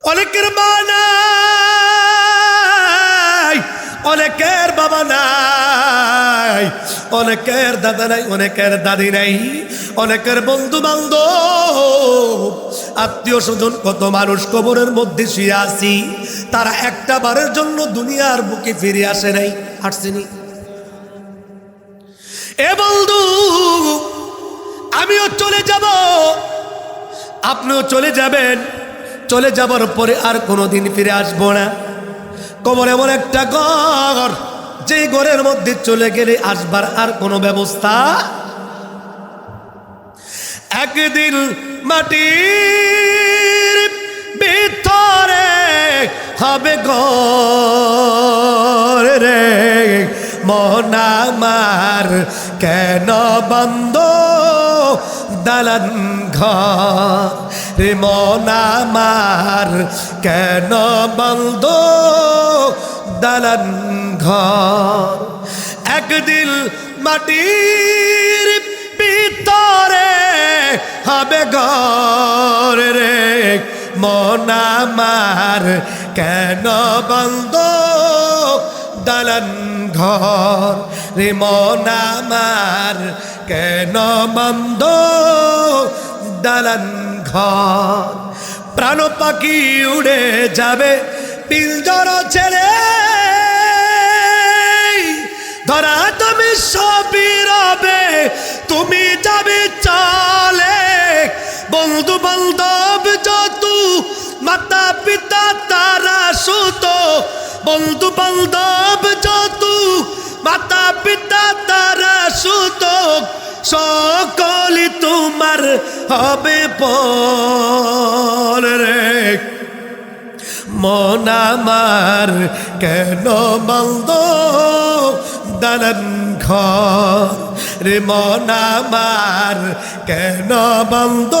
অনেকের মা নাই, অনেকের বাবা নাই, অনেকের দাদা নাই, অনেকের দাদি নাই, অনেকের বন্ধু বান্ধব আত্মীয় স্বজন কত মানুষ কবরের মধ্যে শুয়ে আছি, তারা একটা বারের জন্য দুনিয়ার বুকে ফিরে আসে নাই। আসছেনি? এ বন্ধু, আমিও চলে যাব, আপনিও চলে যাবেন। চলে যাবার পরে আর কোনোদিন ফিরে আসবো না। কবর এমন একটা ঘর, যে ঘরের মধ্যে চলে গেলে আসবার আর কোনো ব্যবস্থা। একদিন মাটির ভিতরে হবে ঘর রে, মন আমার কেন বন্ধ দালান ঘর রে, মন আমার কেন বন্ধ দালান ঘর। একদিন মাটির ভিতরে হবে ঘর রে, মন আমার কেন বন্ধ দালান ঘর রে, মন আমার কেন বন্ধ দালান ঘর। প্রাণ পাখি উড়ে যাবে পিঞ্জর ছেড়ে, ধরা তুমি সবই রবে, তুমি যাবে চলে। বন্ধু বান্ধব যত, মাতা পিতা তারা সুত, বন্ধু বান্ধব যত, মাতা পিতা তারা সুত, সকলই তোমার হবে পর রে, মন আমার কেন বন্ধ দালান ঘর রে, মন আমার কেন বন্ধ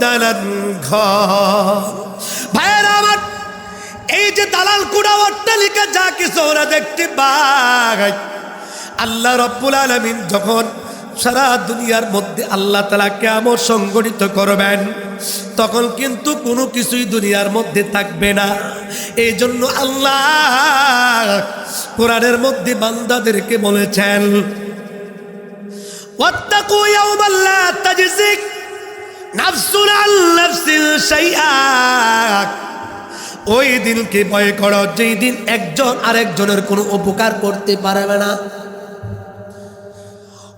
দালান ঘর। ভাইয়েরা আমার, এই যে দালাল কুড়া অট্টালিকা যা কিছু ওরা দেখতে পায়, আল্লাহ রাব্বুল আলামিন যখন সারা দুনিয়ার মধ্যে আল্লাহ তাআলা কিয়ামত সংগঠিত করবেন, তখন কিন্তু কোনো কিছুই দুনিয়ার মধ্যে থাকবে না। এই জন্য আল্লাহ কোরআনের মধ্যে বান্দাদেরকে বলেছেন, ওয়াত্তাকু ইয়াওমান লা তাজজি নাফসুন আন নাফসিন শাইআ। ওই দিনকে ভয় করো, যেই দিন একজন আরেকজনের কোনো উপকার করতে পারবে না।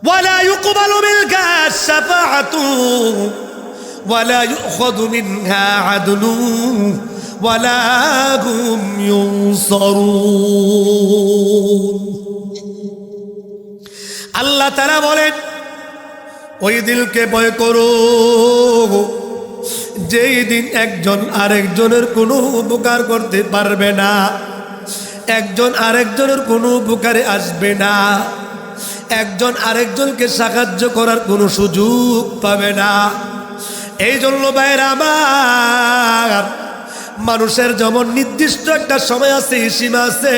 ওয়ালা ইউকবালু মিনহা শাফাআতু ওয়ালা ইউখাযু মিনহা আদলু ওয়ালা হুম ইউনসারুন। আল্লাহ তাআলা বলেন, ওই দিনকে ভয় করো, যেই দিন একজন আরেকজনের কোনো উপকার করতে পারবে না, একজন আরেকজনের কোনো উপকারে আসবে না, একজন আরেকজনকে সাহায্য করার কোনো সুযোগ পাবে না। এই জন্য ভাইরা আমার, মানুষের যেমন নির্দিষ্ট একটা সময় আছে, সীমা আছে,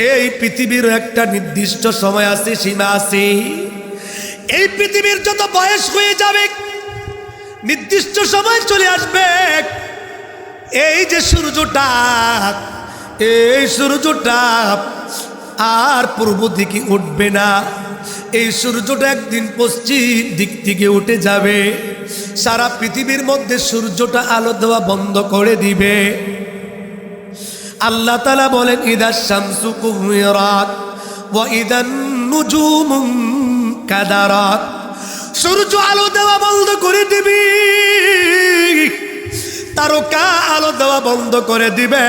এই পৃথিবীর একটা নির্দিষ্ট সময় আছে, সীমা আছে। এই পৃথিবীর যত বয়স হয়ে যাবে, নির্দিষ্ট সময় চলে আসবে, এই যে সূর্যটা, এই সূর্যটা আর পূর্ব দিকে উঠবে না। এই সূর্যটা একদিন পশ্চিম দিক থেকে উঠে যাবে, সারা পৃথিবীর মধ্যে সূর্যটা আলো দেওয়া বন্ধ করে দিবে। আল্লাহ তাআলা বলেন, ইদাশ শামসু কুওয়িরাত ওয়া ইদান নুজুমু কাদারাত। সূর্য আলো দেওয়া বন্ধ করে দিবে, তারকা আলো দেওয়া বন্ধ করে দিবে,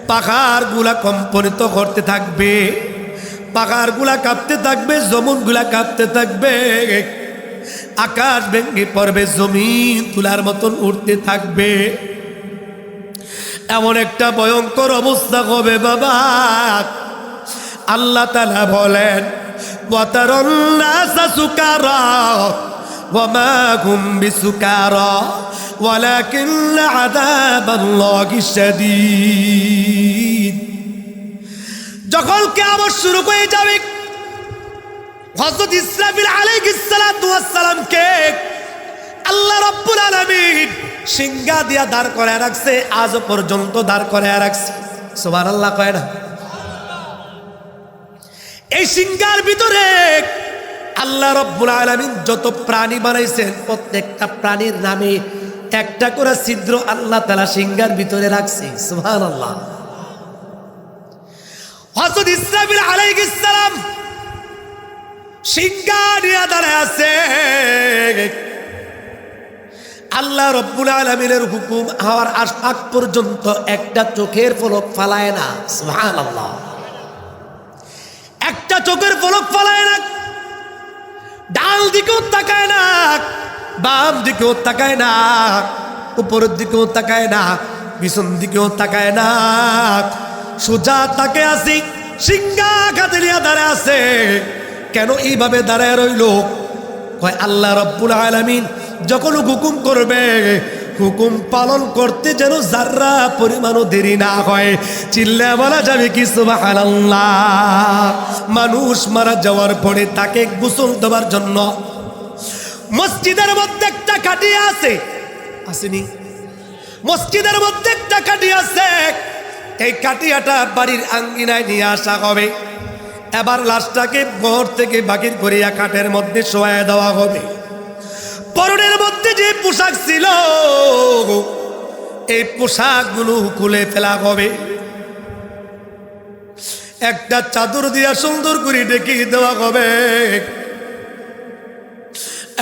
পাহাড়গুলা কম্পনিত করতে থাকবে, পাহাড়গুলা কাঁপতে থাকবে, জমিনগুলা কাঁপতে থাকবে, আকাশ ভেঙে পড়বে, জমিন তুলার মতন উঠতে থাকবে। এমন একটা ভয়ঙ্কর অবস্থা হবে বাবা। আল্লাহ তাআলা বলেন, ওয়াতারান নাসা সুকারা ওয়া মা হুম বিসুকারা ওয়ালাকিন্না আযাবাল্লাহি শাদীদ। যখন কিয়ামত শুরু হয়ে যাবে, হযরত ইসরাফিল আলাইহিস সালাতু ওয়াস সালামকে আল্লাহ রাব্বুল আলামিন সিংহা দিয়া দাঁড় করায় রাখছে, আজও পর্যন্ত দাঁড় করায় রাখছে। সুবহানাল্লাহ কয় না? এই সিংহার ভিতরে আল্লাহ রাব্বুল আলামিন যত প্রাণী বানাইছেন প্রত্যেকটা প্রাণীর নামে একটা করে ছিদ্র আল্লাহ তাআলা সিংহার ভিতরে রাখছে। সুবহানাল্লাহ। হযরত ইসরাফিল আলাইহিস সালাম সিংহা নিয়ে দাঁড়ায় আছে। আল্লাহ রাব্বুল আলামিনের হুকুম হওয়ার আগ পর্যন্ত একটা চোখের পলক ফালায় না। সুবহানাল্লাহ। একটা চোখের পলক ফালায় না, ডাল দিকেও তাকায় না, বাম দিকেও তাকায় না, উপরের দিকেও তাকায় না, পিছন দিকেও তাকায় না, সোজা তাকে আসি সিংহা কাঁধে নিয়ে দাঁড়ায় আছে। কেন এইভাবে দাঁড়ায় রইল? কয় আল্লাহ রাব্বুল আলামিন যখন হুকুম করবে, হুকুম পালন করতে যেন যারা পরিমাণও দেরি না হয়। চিল্লা বলা যাবে কি সুবহানাল্লাহ। মানুষ মারা যাওয়ার পরে তাকে গোসল দেওয়ার জন্য মসজিদের মধ্যে একটা খাটিয়া আছে, আসেনি? মসজিদের মধ্যে একটা খাটিয়া আছে। এই খাটিয়াটা বাড়ির আঙ্গিনায় নিয়ে আসা হবে। এবার লাশটাকে ঘর থেকে বাকির করিয়া কাঠের মধ্যে শোয়া দেওয়া হবে। পরনের মধ্যে যে পোশাক ছিল এই পোশাকগুলো খুলে ফেলা হবে। একটা চাদর দিয়া সুন্দর করে ঢেকে দেওয়া হবে।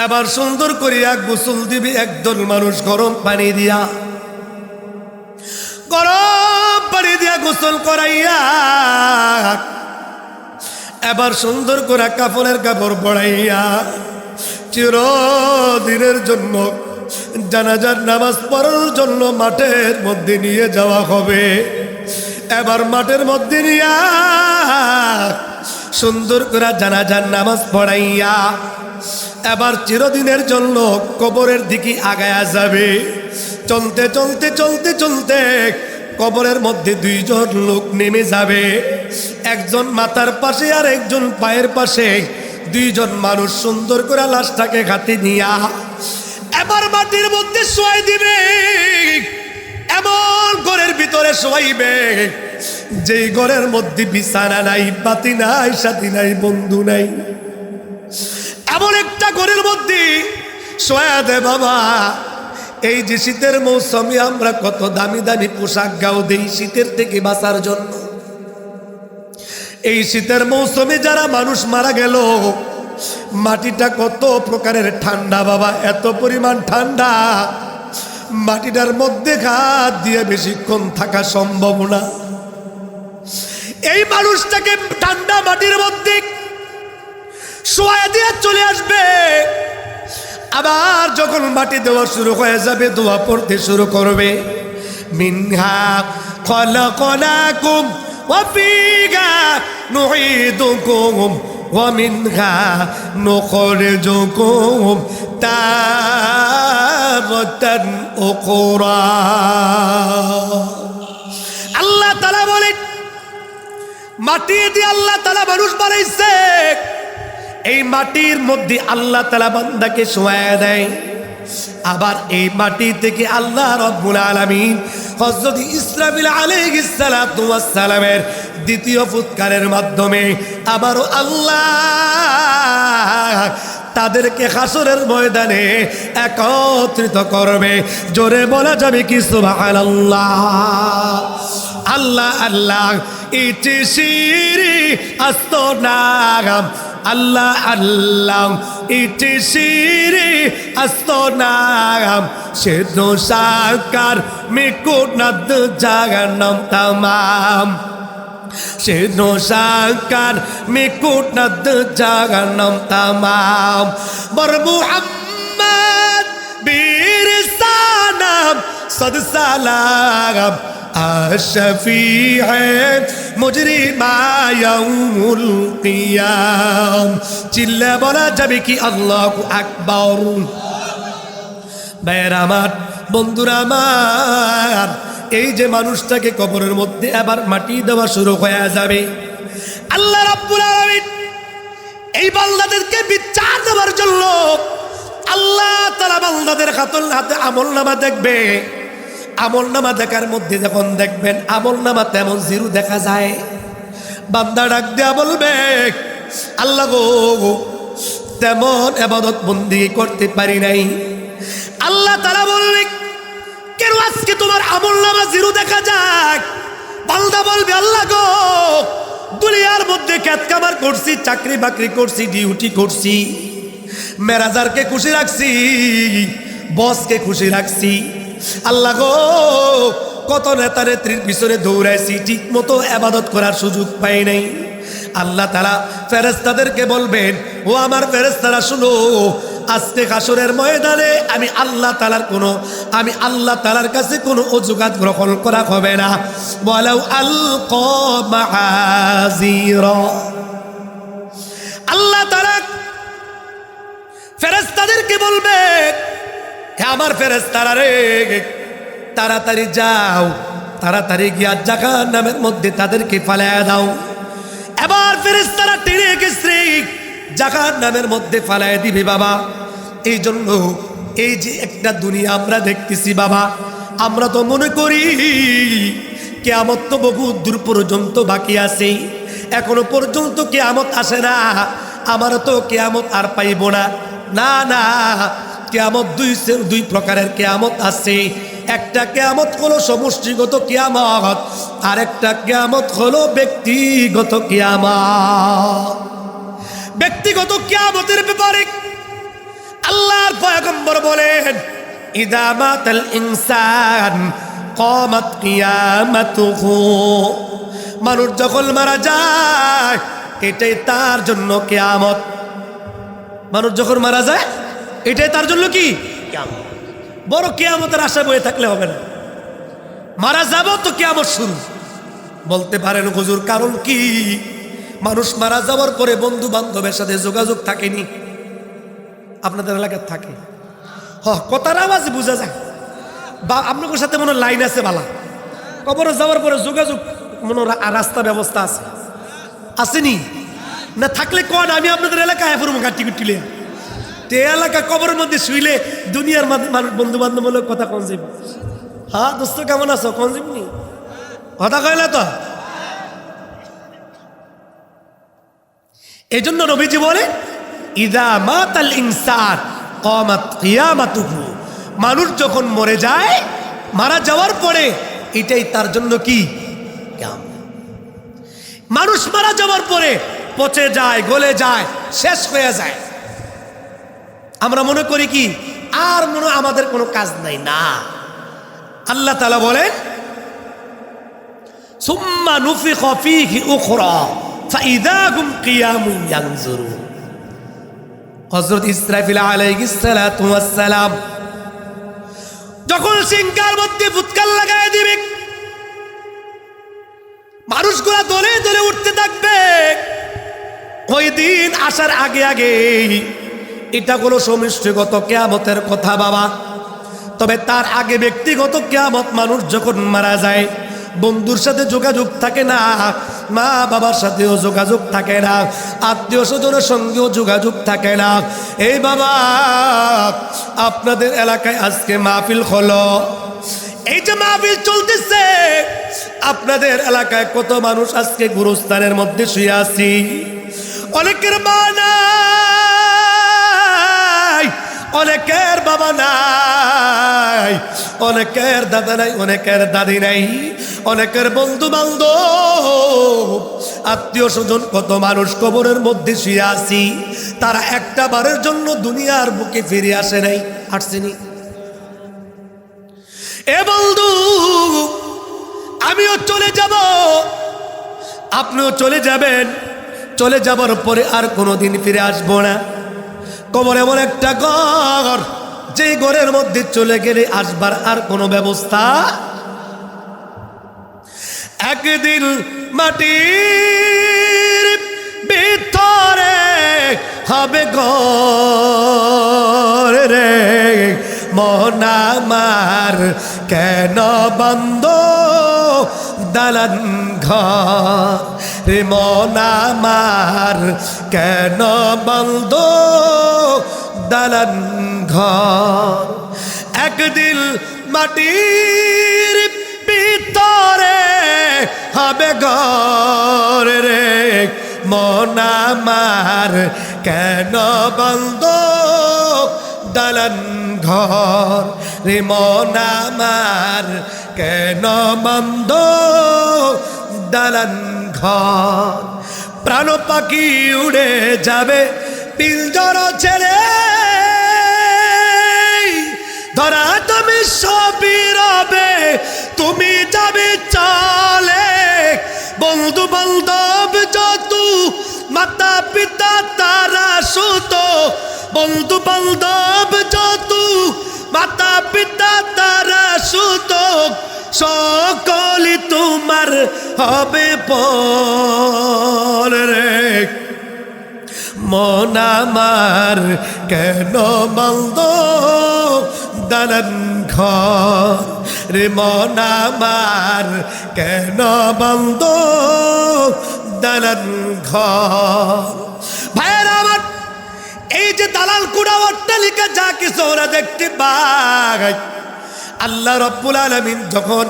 এবার সুন্দর করিয়া গোসল দিবি একদল মানুষ গরম পানি দিয়া, গরম পানি দিয়া গোসল করাইয়া এবার সুন্দর করে কাফনের কাপড় পড়াইয়া চিরদিনের জন্য জানাজার নামাজ পড়ার জন্য মাঠের মধ্যে নিয়ে যাওয়া হবে। এবার মাঠের মধ্যে নিয়ে সুন্দর করে জানাজার নামাজ পড়াইয়া এবার চিরদিনের জন্য কবরের দিকে আগায়া যাবে। চলতে চলতে চলতে চলতে কবরের মধ্যে দুইজন লোক নেমে যাবে, একজন মাথার পাশে আর একজন পায়ের পাশে। দুইজন মানুষ সুন্দর করে লাশটাকে হাতে নিয়া এবার মাটির মধ্যে শোয়াই দিবে। এমন ঘরের ভিতরে শোয়াইবে যেই ঘরের মধ্যে বিছানা নাই, বাতি নাই, সাথী নাই, বন্ধু নাই। এমন একটা ঘরের মধ্যে শোয়া দে বাবা। এই যে শীতের মৌসুমে আমরা কত দামি দামি পোশাক গাও দেই শীতের থেকে বাঁচার জন্য। এই শীতের মৌসুমে যারা মানুষ মারা গেল, মাটিটা কত প্রকারের ঠান্ডা বাবা, এত পরিমাণ ঠান্ডা মাটিটার মধ্যে হাত দিয়ে বেশিক্ষণ থাকা সম্ভব না। এই মানুষটাকে ঠান্ডা মাটির মধ্যে শোয়া দিয়ে চলে আসবে। আবার যখন মাটি দেওয়া শুরু হয়ে যাবে, দোয়া পড়তে শুরু করবে। মিনহা খলাকনাকুম ওয়া ফিহা নুঈদুকুম ওয়া মিনহা নুখরিজুকুম তারাতান উখরা। আল্লাহ তাআলা বলেন, মাটি দিয়ে আল্লাহ তাআলা মানুষ বানাইছে। এই মাটির মধ্যে আল্লাহ তাআলা বান্দাকে শোয়া দেয়। আবার এই মাটি থেকে আল্লাহ রাব্বুল আলামিন হযরত ইসরাফিল আলাইহিস সালাতু ওয়াস সালামের দ্বিতীয় ফুৎকারের মাধ্যমে আবারও আল্লাহ তাদেরকে হাসরের ময়দানে একত্রিত করবে। জোরে বলা যাবে কি সুবহানাল্লাহ। আল্লাহ আল্লাহ ইতি শিরি আস্তনাগাম, আল্লাহ আল্লাহ ইতি শিরি আস্তনাগাম, সেদো সাকার মিকুনাদ জাগানম তামাম, সেদো সাকার মিকুনাদ জাগানম তামাম। বর মুহাম্মদ বীর সানাম সদ সালাম আশফিঈ মুজরিমা ইয়াউমুল কিয়াম। চিল্লা বলা যাবে কি আল্লাহু আকবার। ভাইয়েরা আমার, বন্ধুরা আমার, এই যে মানুষটাকে কবরের মধ্যে আবার মাটি দেওয়া শুরু হয়ে যাবে। আল্লাহ রাব্বুল আলামিন এই বান্দাদেরকে বিচার দেওয়ার জন্য আল্লাহ তাআলা বান্দাদের হাতে আমলনামা দেখবে। আমলনামা দেখার মধ্যে যখন দেখবেন আমলনামা তেমন জিরো দেখা যায়, বান্দা ডাক দেয়া বলবে, আল্লাহ গো তেমন ইবাদত বন্দেগী করতে পারি নাই। আল্লাহ তাআলা বলবে, কেন আজকে তোমার আমলনামা জিরো দেখা যায়? বান্দা বলবে, আল্লাহ গো দুনিয়ার মধ্যে খেত কামার করছি, চাকরি বাকরি করছি, ডিউটি করছি, ম্যানেজারকে খুশি রাখছি, বসকে খুশি রাখছি। আল্লাহ গো কত নেতা নেত্রীর পিছনে দৌড়াইছি, ঠিক মতো ইবাদত করার সুযোগ পাই নাই। আল্লাহ তাআলা ফেরেশতাদেরকে বলবেন, ও আমার ফেরেশতারা শুনো, আজকে হাসরের ময়দানে আমি আল্লাহ তাআলার কাছে কোনো অজুহাত গ্রহণ করা হবে না। ওয়ালাউ আলকা মাআযিরা। আল্লাহ তাআলা ফেরেশতাদেরকে বলবে, হে আমার ফেরেশতারা রে, তাড়াতাড়ি যাও, তাড়াতাড়ি গিয়া জাহান্নামের মধ্যে তাদেরকে ফালায়া দাও। এবার ফেরেশতারা টেনে গেছে জাহান্নামের মধ্যে ফালায়া দিবে। বাবা এই জন্য এই যে একটা দুনিয়া আমরা দেখতেছি বাবা, আমরা তো মনে করি কিয়ামত তো বহু দূর পর্যন্ত বাকি আছে, এখনো পর্যন্ত কিয়ামত আসে না, আমার তো কিয়ামত আর পাইব না। না না, কিয়ামত দুই প্রকারের কিয়ামত আছে। একটা কিয়ামত হলো সমষ্টিগত কিয়ামত, আর একটা কিয়ামত হলো ব্যক্তিগত কিয়ামত। ব্যক্তিগত কিয়ামতের ব্যাপারে আল্লাহর পয়গম্বর বলেন, ইদা মাতাল ইনসান কামাত কিয়ামাতুহু। মানুষ যখন মারা যায় এটাই তার জন্য কিয়ামত। মানুষ যখন মারা যায় এটাই তার জন্য কি কিয়ামত। বড় কিয়ামতের আশা বয়ে থাকলে হবে না, মারা যাব তো কিয়ামত শুরু। বলতে পারেন হুজুর কারণ কি? মানুষ মারা যাওয়ার পরে বন্ধু বান্ধবের সাথে যোগাযোগ থাকেনি? আপনাদের এলাকার থাকে? কথার আওয়াজ বোঝা যায়, বা আপনাদের সাথে মনে লাইন আছে বালা। কবরে যাওয়ার পরে যোগাযোগ মনে রাস্তা ব্যবস্থা আছে, আসেনি না? থাকলে কোন আমি আপনাদের এলাকায় এফরম গাটি গুটিলে তে এলাকা কবরের মধ্যে শুইলে দুনিয়ার মানুষ বন্ধু বান্ধব কথা কোন যাইব? হ্যাঁ দোস্ত কেমন আছো কোন যাবনি কথা কইলে তো। এই জন্য নবীজি বলে, ইদা মাতাল ইনসান কামাত কিয়ামাতুহু। মানুষ যখন মরে যায়, মারা যাওয়ার পরে এটাই তার জন্য কি কিয়ামত। মানুষ মারা যাওয়ার পরে পচে যায়, গলে যায়, শেষ হয়ে যায়। আমরা মনে করি কি আর মনে আমাদের কোনো কাজ নাই। না, আল্লাহ তাআলা বলেন, সুম্মা নুফিখা ফীহি উখরা ফাইযা হুম কিয়ামুন ইয়ানজুরুন। হযরত ইসরাফিল আলাইহিস সালাতু ওয়াস সালাম যখন সিংহার মধ্যে ফুৎকার লাগায় দিবে, মানুষগুলা দলে দলে উঠতে থাকবে। ওই দিন আসার আগে আগে এটা কোনো সমষ্টিগত কিয়ামতের কথা বাবা। তবে তার আগে ব্যক্তিগত কিয়ামত। মানুষ যখন মারা যায় বন্ধুর সাথে যোগাযোগ থাকে না, মা বাবার সাথেও যোগাযোগ থাকে না, আত্মীয় স্বজনের সঙ্গেও যোগাযোগ থাকে না। এই বাবা আপনাদের এলাকায় আজকে মাহফিল হলো, এই যে মাহফিল চলতেছে, আপনাদের এলাকায় কত মানুষ আজকে গুরুস্থানের মধ্যে শুয়ে আছি। অনেকের মা নাই, অনেকের বাবা নাই, অনেকের দাদা নাই, অনেকের দাদি নাই, অনেকের বন্ধু বান্ধব আত্মীয় স্বজন কত মানুষ কবরের মধ্যে শুয়ে আছি। তারা একটা বারের জন্য দুনিয়ার বুকে ফিরে আসে নাই, আসছেনি? এ বন্ধু আমিও চলে যাব, আপনিও চলে যাবেন। চলে যাবার পরে আর কোনোদিন ফিরে আসবো না। কবর এমন একটা ঘর, যে ঘরের মধ্যে চলে গেলে আসবার আর কোনো ব্যবস্থা। একদিন মাটির ভিতরে হবে ঘর রে, মন আমার কেন বন্ধ দালান ঘর রে, মন আমার কেন বন্ধ দালান ঘর। একদিন মাটির ভিতরে হবে ঘর রে, মন আমার কেন বন্ধ দালান ঘর রে, মন আমার কেন বন্ধ দালান ঘর। প্রাণ পাখি উড়ে যাবে পিঞ্জর ছেড়ে, ধরা তুমি সবই রবে, তুমি যাবে চলে। বন্ধু বান্ধব যত, মাতা পিতা তারা সুত, বন্ধু বান্ধব যত, মাতা পিতা তারা সুত, সকলই তোমার হবে পর রে, মন আমার কেন বন্ধ দালান ঘর রে, মন আমার কেন বন্ধ দালান ঘর। ভাইয়েরা আমার, এই যে দালাল কুড়া অট্টালিকা যা কিছু ওরা দেখতে পায়, আল্লাহ রাব্বুল আলামিন যখন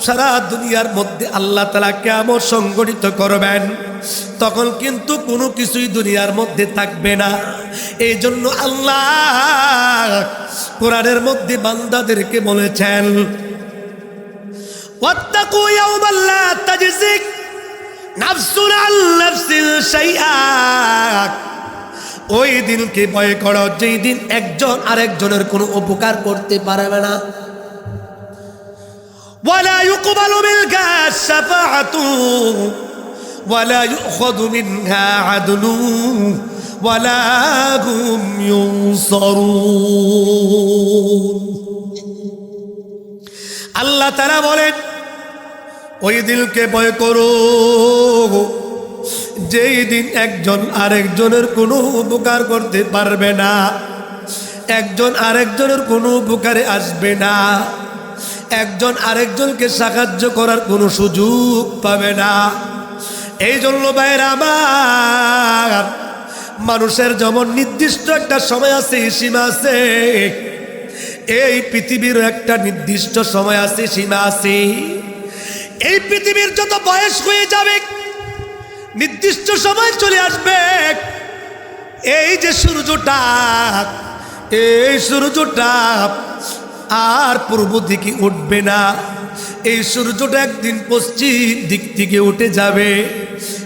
সারা দুনিয়ার মধ্যে আল্লাহ তাআলা কিয়ামত সংগঠিত করবেন, তখন কিন্তু কোনো কিছুই দুনিয়ার মধ্যে থাকবে না। এই জন্য আল্লাহ কোরআনের মধ্যে বান্দাদেরকে বলেছেন, ওয়াত্তাকু ইয়াওমান লা তাজজি নাফসুন আন নাফসিন শাইআ। ওই দিনকে ভয় করো, যেই দিন একজন আরেকজনের কোনো উপকার করতে পারবে না। ওয়ালা ইউকবালু মিনহা শাফাআতু ওয়ালা ইউখাযু মিনহা আদলু ওয়ালা হুম ইউনসারুন। আল্লাহ তাআলা বলেন, ওই দিনকে ভয় করো যেই দিন একজন আরেকজনের কোনো উপকার করতে পারবে না, একজন আরেকজনের কোনো উপকারে আসবে না, একজন আরেকজনকে সাহায্য করার কোনো সুযোগ পাবে না। এই জন্য ভাইরা আমার, মানুষের যেমন নির্দিষ্ট একটা সময় আছে, সীমা আছে, এই পৃথিবীর একটা নির্দিষ্ট সময় আছে, সীমা আছে। এই পৃথিবীর যত বয়স হয়ে যাবে, নির্দিষ্ট সময় চলে আসবে, এই যে সূর্যটা, এই সূর্যটা আর পূর্ব দিকে উঠবে না। এই সূর্যটা একদিন পশ্চিম দিক থেকে উঠে যাবে,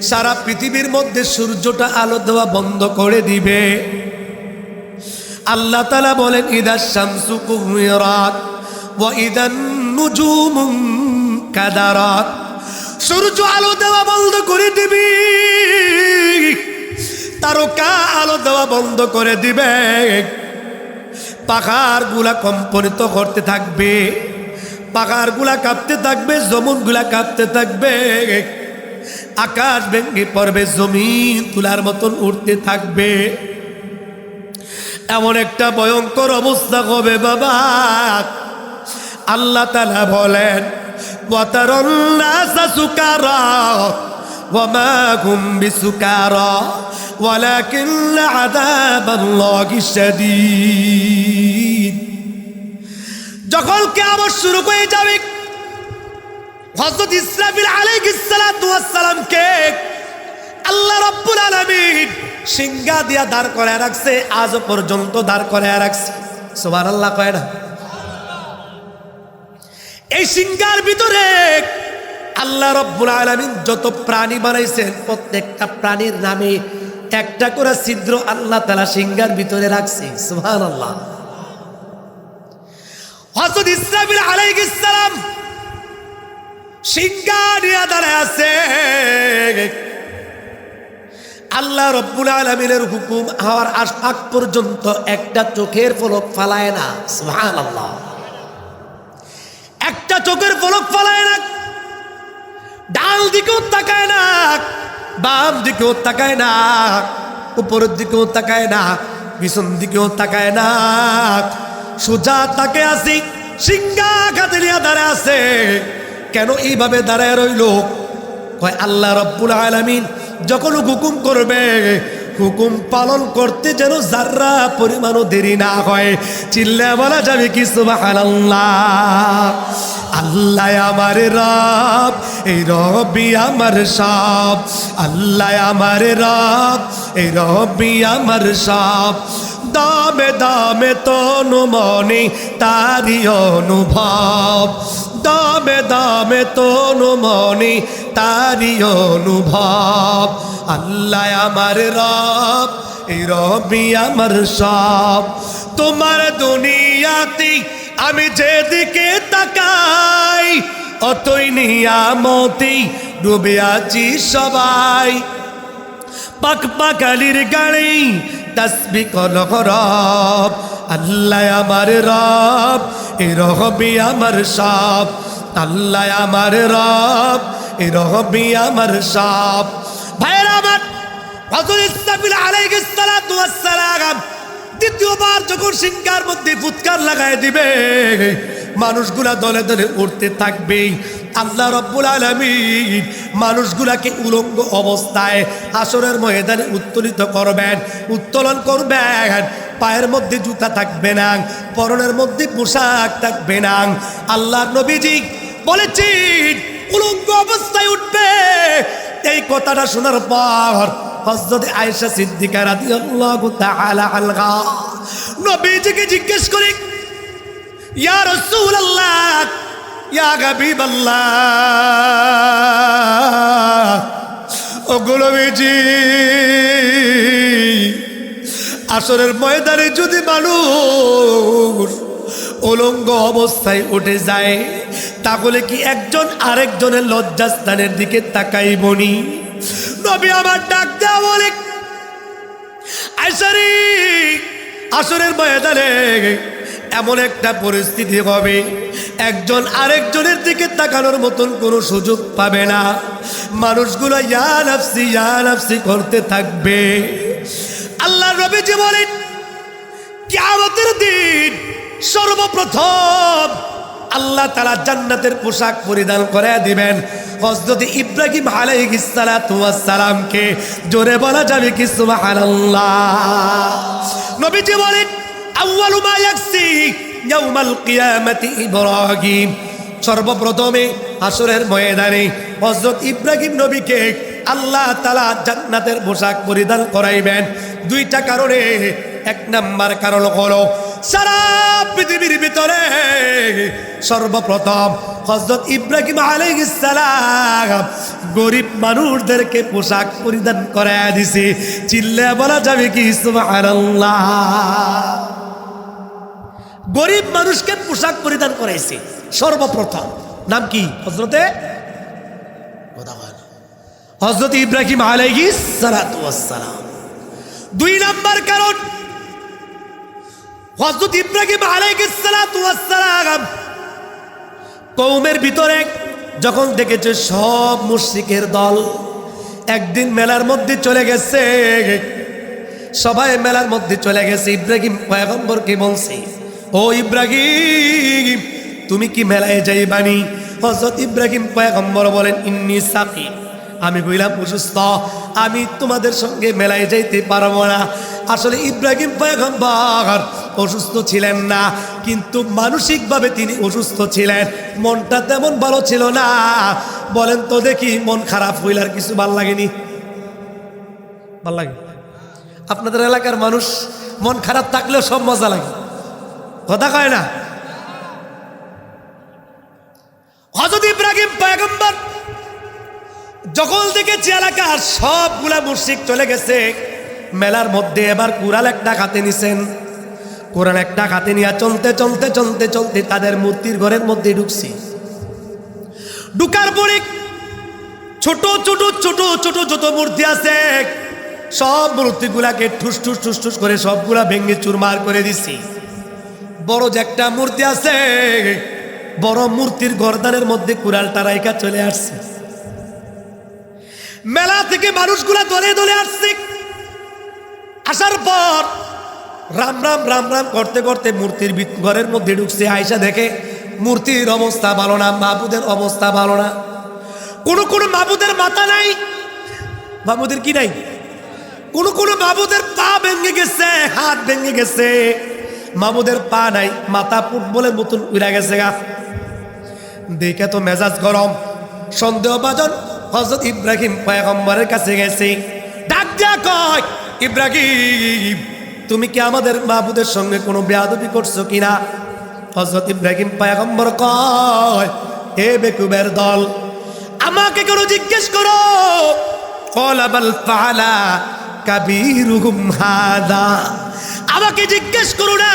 সারা পৃথিবীর মধ্যে সূর্যটা আলো দেওয়া বন্ধ করে দিবে। আল্লাহ তাআলা বলেন, ইদাশ শামসু কুওয়িরাত ওয়া ইদান নুজুমু কাদারাত। সূর্য আলো দেওয়া বন্ধ করে দিবে, তারকা আলো দেওয়া বন্ধ করে দিবে, পাহাড়গুলা কম্পনিত করতে থাকবে, পাহাড়গুলা কাঁপতে থাকবে, জমিনগুলা কাঁপতে থাকবে, আকাশ ভেঙে পড়বে, জমিন তুলার মতন উঠতে থাকবে। এমন একটা ভয়ঙ্কর অবস্থা হবে বাবা। আল্লাহ তাআলা বলেন, ওয়াতারান নাসা সুকারা ওয়া মা হুম বিসুকারা ওয়ালাকিন্না আযাবাল্লাহি শাদীদ। যখন কিয়ামত শুরু হয়ে যাবে, হযরত ইসরাফিল আলাইহিস সালাতু ওয়াস সালামকে আল্লাহ রাব্বুল আলামিন সিংহা দিয়া দাঁড় করে রাখছে, আজ পর্যন্ত দাঁড় করে রাখছে। সুবহানাল্লাহ কয় না? এই সিংহার ভিতরে আল্লাহ রাব্বুল আলামিন যত প্রাণী বানাইছেন, প্রত্যেকটা প্রাণীর নামে একটা করে ছিদ্র আল্লাহ তাআলা সিংহার ভিতরে রাখছে। সুবহানাল্লাহ। হযরত ইসরাফিল আলাইহিস সালাম সিংহা নিয়ে দাঁড়ায় আছে। আল্লাহ রাব্বুল আলামিনের হুকুম হওয়ার আগ পর্যন্ত একটা চোখের পলক ফালায় না। সুবহানাল্লাহ। একটা চোখের পলক ফালায় না, ডাল দিকেও তাকায় না, বাম দিকেও তাকায় না, উপরের দিকেও তাকায় না, পিছন দিকেও তাকায় না, সোজা তাকে আসি, সিংহা হাতে নিয়ে দাঁড়ায় আছে। কেন এইভাবে দাঁড়ায় রইল? কয় আল্লাহ রাব্বুল আলামিন যখন হুকুম করবে, হুকুম পালন করতে যেন যারা পরিমাণও দেরি না হয়। চিল্লা বলা যাবে কি সুবহানাল্লাহ। আল্লাহ আমার রব, এই রবি আমার সব। আল্লাহ আমার রব, এই রবি আমার সব। দামে দামে তনু মনে তারি অনুভব। দামে দামে তনু মনে তারি অনুভব। আল্লাহ আমার রব, এই রবি আমার সব। তোমার দুনিয়াতে আমি যেদিকে তাকাই অতই নিয়ামতি ডুবে আছি সবাই। পাক পাকালির গাড়ি তাসবিহ কলক রব। আল্লাহ আমার রব, এই রবি আমার সব। আল্লাহ আমার রব, এই রবি আমার সব। ভাইরা আমার, হযরত ইসরাফিল আলাইহিস সালাতু ওয়াস সালাম দ্বিতীয়বার যখন সিংহার মধ্যে ফুৎকার লাগায় দিবে, মানুষগুলা দলে দলে উঠতে থাকবে। আল্লাহ রাব্বুল আলামিন মানুষগুলাকে উলঙ্গ অবস্থায় হাসরের ময়দানে উত্তোলিত করবেন, উত্তোলন করবেন। পায়ের মধ্যে জুতা থাকবে না, পরনের মধ্যে পোশাক থাকবে না। আল্লাহর নবীজি বলেছেন উলঙ্গ অবস্থায় উঠবে। এই কথাটা শোনার পর হযরত আয়েশা সিদ্দিকা রাদিয়াল্লাহু তাআলা আনহা নবীজিকে জিজ্ঞেস করে, ইয়া রাসূলুল্লাহ, ইয়া হাবিবাল্লাহ, ও নবীজি, আসরের ময়দানে যদি মানুষ উলঙ্গ অবস্থায় উঠে যায় তাহলে কি একজন আরেকজনের লজ্জাস্থানের দিকে তাকাইবনি? নবী আমার ডাক দেওয়া বলে, আয়েশা রে, আসরের ময়দানে এমন একটা পরিস্থিতি হবে একজন আরেকজনের দিকে তাকানোর মতন কোনো সুযোগ পাবে না। মানুষগুলো ইয়া নাফসি করতে থাকবে। আল্লাহর নবীজি বলেন, কিয়ামতের দিন সর্বপ্রথম আল্লাহ তাআলা জান্নাতের পোশাক পরিধান করে দিবেন হযরত ইব্রাহিম আলাইহিস সালাতু ওয়াস সালামকে। জোরে বলা যাবে কি সুবহানাল্লাহ। নবীজি বলেন, আউয়ালু মা ইয়াকসি ইয়াউমাল কিয়ামাতি ইব্রাহিম। সর্বপ্রথমে হাসরের ময়দানে হযরত ইব্রাহিম নবীকে আল্লাহ তাআলা জান্নাতের পোশাক পরিধান করাইবেন দুইটা কারণে। এক নাম্বার কারণ হলো সারা পৃথিবীর ভিতরে সর্বপ্রথম হযরত ইব্রাহিম আলাইহিস সালাম গরিব মানুষদেরকে পোশাক পরিধান করায় দিছে। চিল্লা বলা যাবে কি সুবহানাল্লাহ। গরিব মানুষকে পোশাক পরিধান করাইছে সর্বপ্রথম। নাম কি? হযরত ইব্রাহিম আলাইহিস সালাতু ওয়াস সালাম। দুই নাম্বার কারণ, হযরত ইব্রাহিম আলাইহিস সালাতু ওয়াস সালাম কওমের ভিতরে যখন দেখেছে সব মুশরিকের দল একদিন মেলার মধ্যে চলে গেছে, সবাই মেলার মধ্যে চলে গেছে, ইব্রাহিম পয়গম্বরকে বলছে, ও ইব্রাহিম, তুমি কি মেলায় যাইবানি? হযরত ইব্রাহিম পয়গম্বর বলেন, ইন্নী সাকিম, আমি বললাম অসুস্থ, আমি তোমাদের সঙ্গে মেলায় যাইতে পারবো না। আসলে ইব্রাহিম পয়গম্বর অসুস্থ ছিলেন না, কিন্তু মানসিকভাবে তিনি অসুস্থ ছিলেন, মনটা তেমন ভালো ছিল না। বলেন তো দেখি, মন খারাপ হইলে আর কিছু ভাল লাগেনি? ভাল লাগে? আপনাদের এলাকার মানুষ মন খারাপ থাকলেও সব মজা লাগে, কথা কয় না? হযরত ইব্রাহিম পয়গম্বর যখন দেখেছে এলাকার সবগুলা মুশরিক চলে গেছে মেলার মধ্যে, এবার কুরআন একটা হাতে নিছেন। কোরআন একটা হাতে নিয়ে চলতে চলতে চলতে চলতে তাদের মূর্তির ঘরের মধ্যে ঢুকছে। ঢুকার পরে ছোট ছোট ছোট ছোট যত মূর্তি আছে সব মূর্তিগুলাকে ঠুস ঠুস ঠুস ঠুস করে সবগুলা ভেঙে চুরমার করে দিছি। বড় যে একটা মূর্তি আছে, বড় মূর্তির গর্দানের মধ্যে কুড়ালটা রাইখা চলে আসছে। মেলা থেকে মানুষগুলা দলে দলে আসছে। আসার পর রাম রাম রাম রাম করতে করতে মূর্তির ঘরের মধ্যে ঢুকছে। আয়েশা দেখে মূর্তির অবস্থা ভালো না, মাবুদের অবস্থা ভালো না। কোন কোন মাবুদের মাথা নাই, মাবুদের কি নাই? কোন কোন মাবুদের পা ভেঙে গেছে, হাত ভেঙে গেছে, মাবুদের পা নাই, মাথা ফুটবলের মতন উড়া গেছে গা। দেখে তো মেজাজ গরম। সন্দেহভাজন হযরত ইব্রাহিম পয়গম্বরের কাছে গেছে, ডাক দিয়া কয়, ইব্রাহিম তুমি কি আমাদের মাবুদের সঙ্গে কোনো বেয়াদবি করছো কিনা? হযরত ইব্রাহিম পয়গম্বর কয়, হে বেকুবের দল, আমাকে কোনো জিজ্ঞেস করো। ক্বালা বাল ফাআলা কাবীরুহুম হাযা, আমাকে জিজ্ঞেস করো না,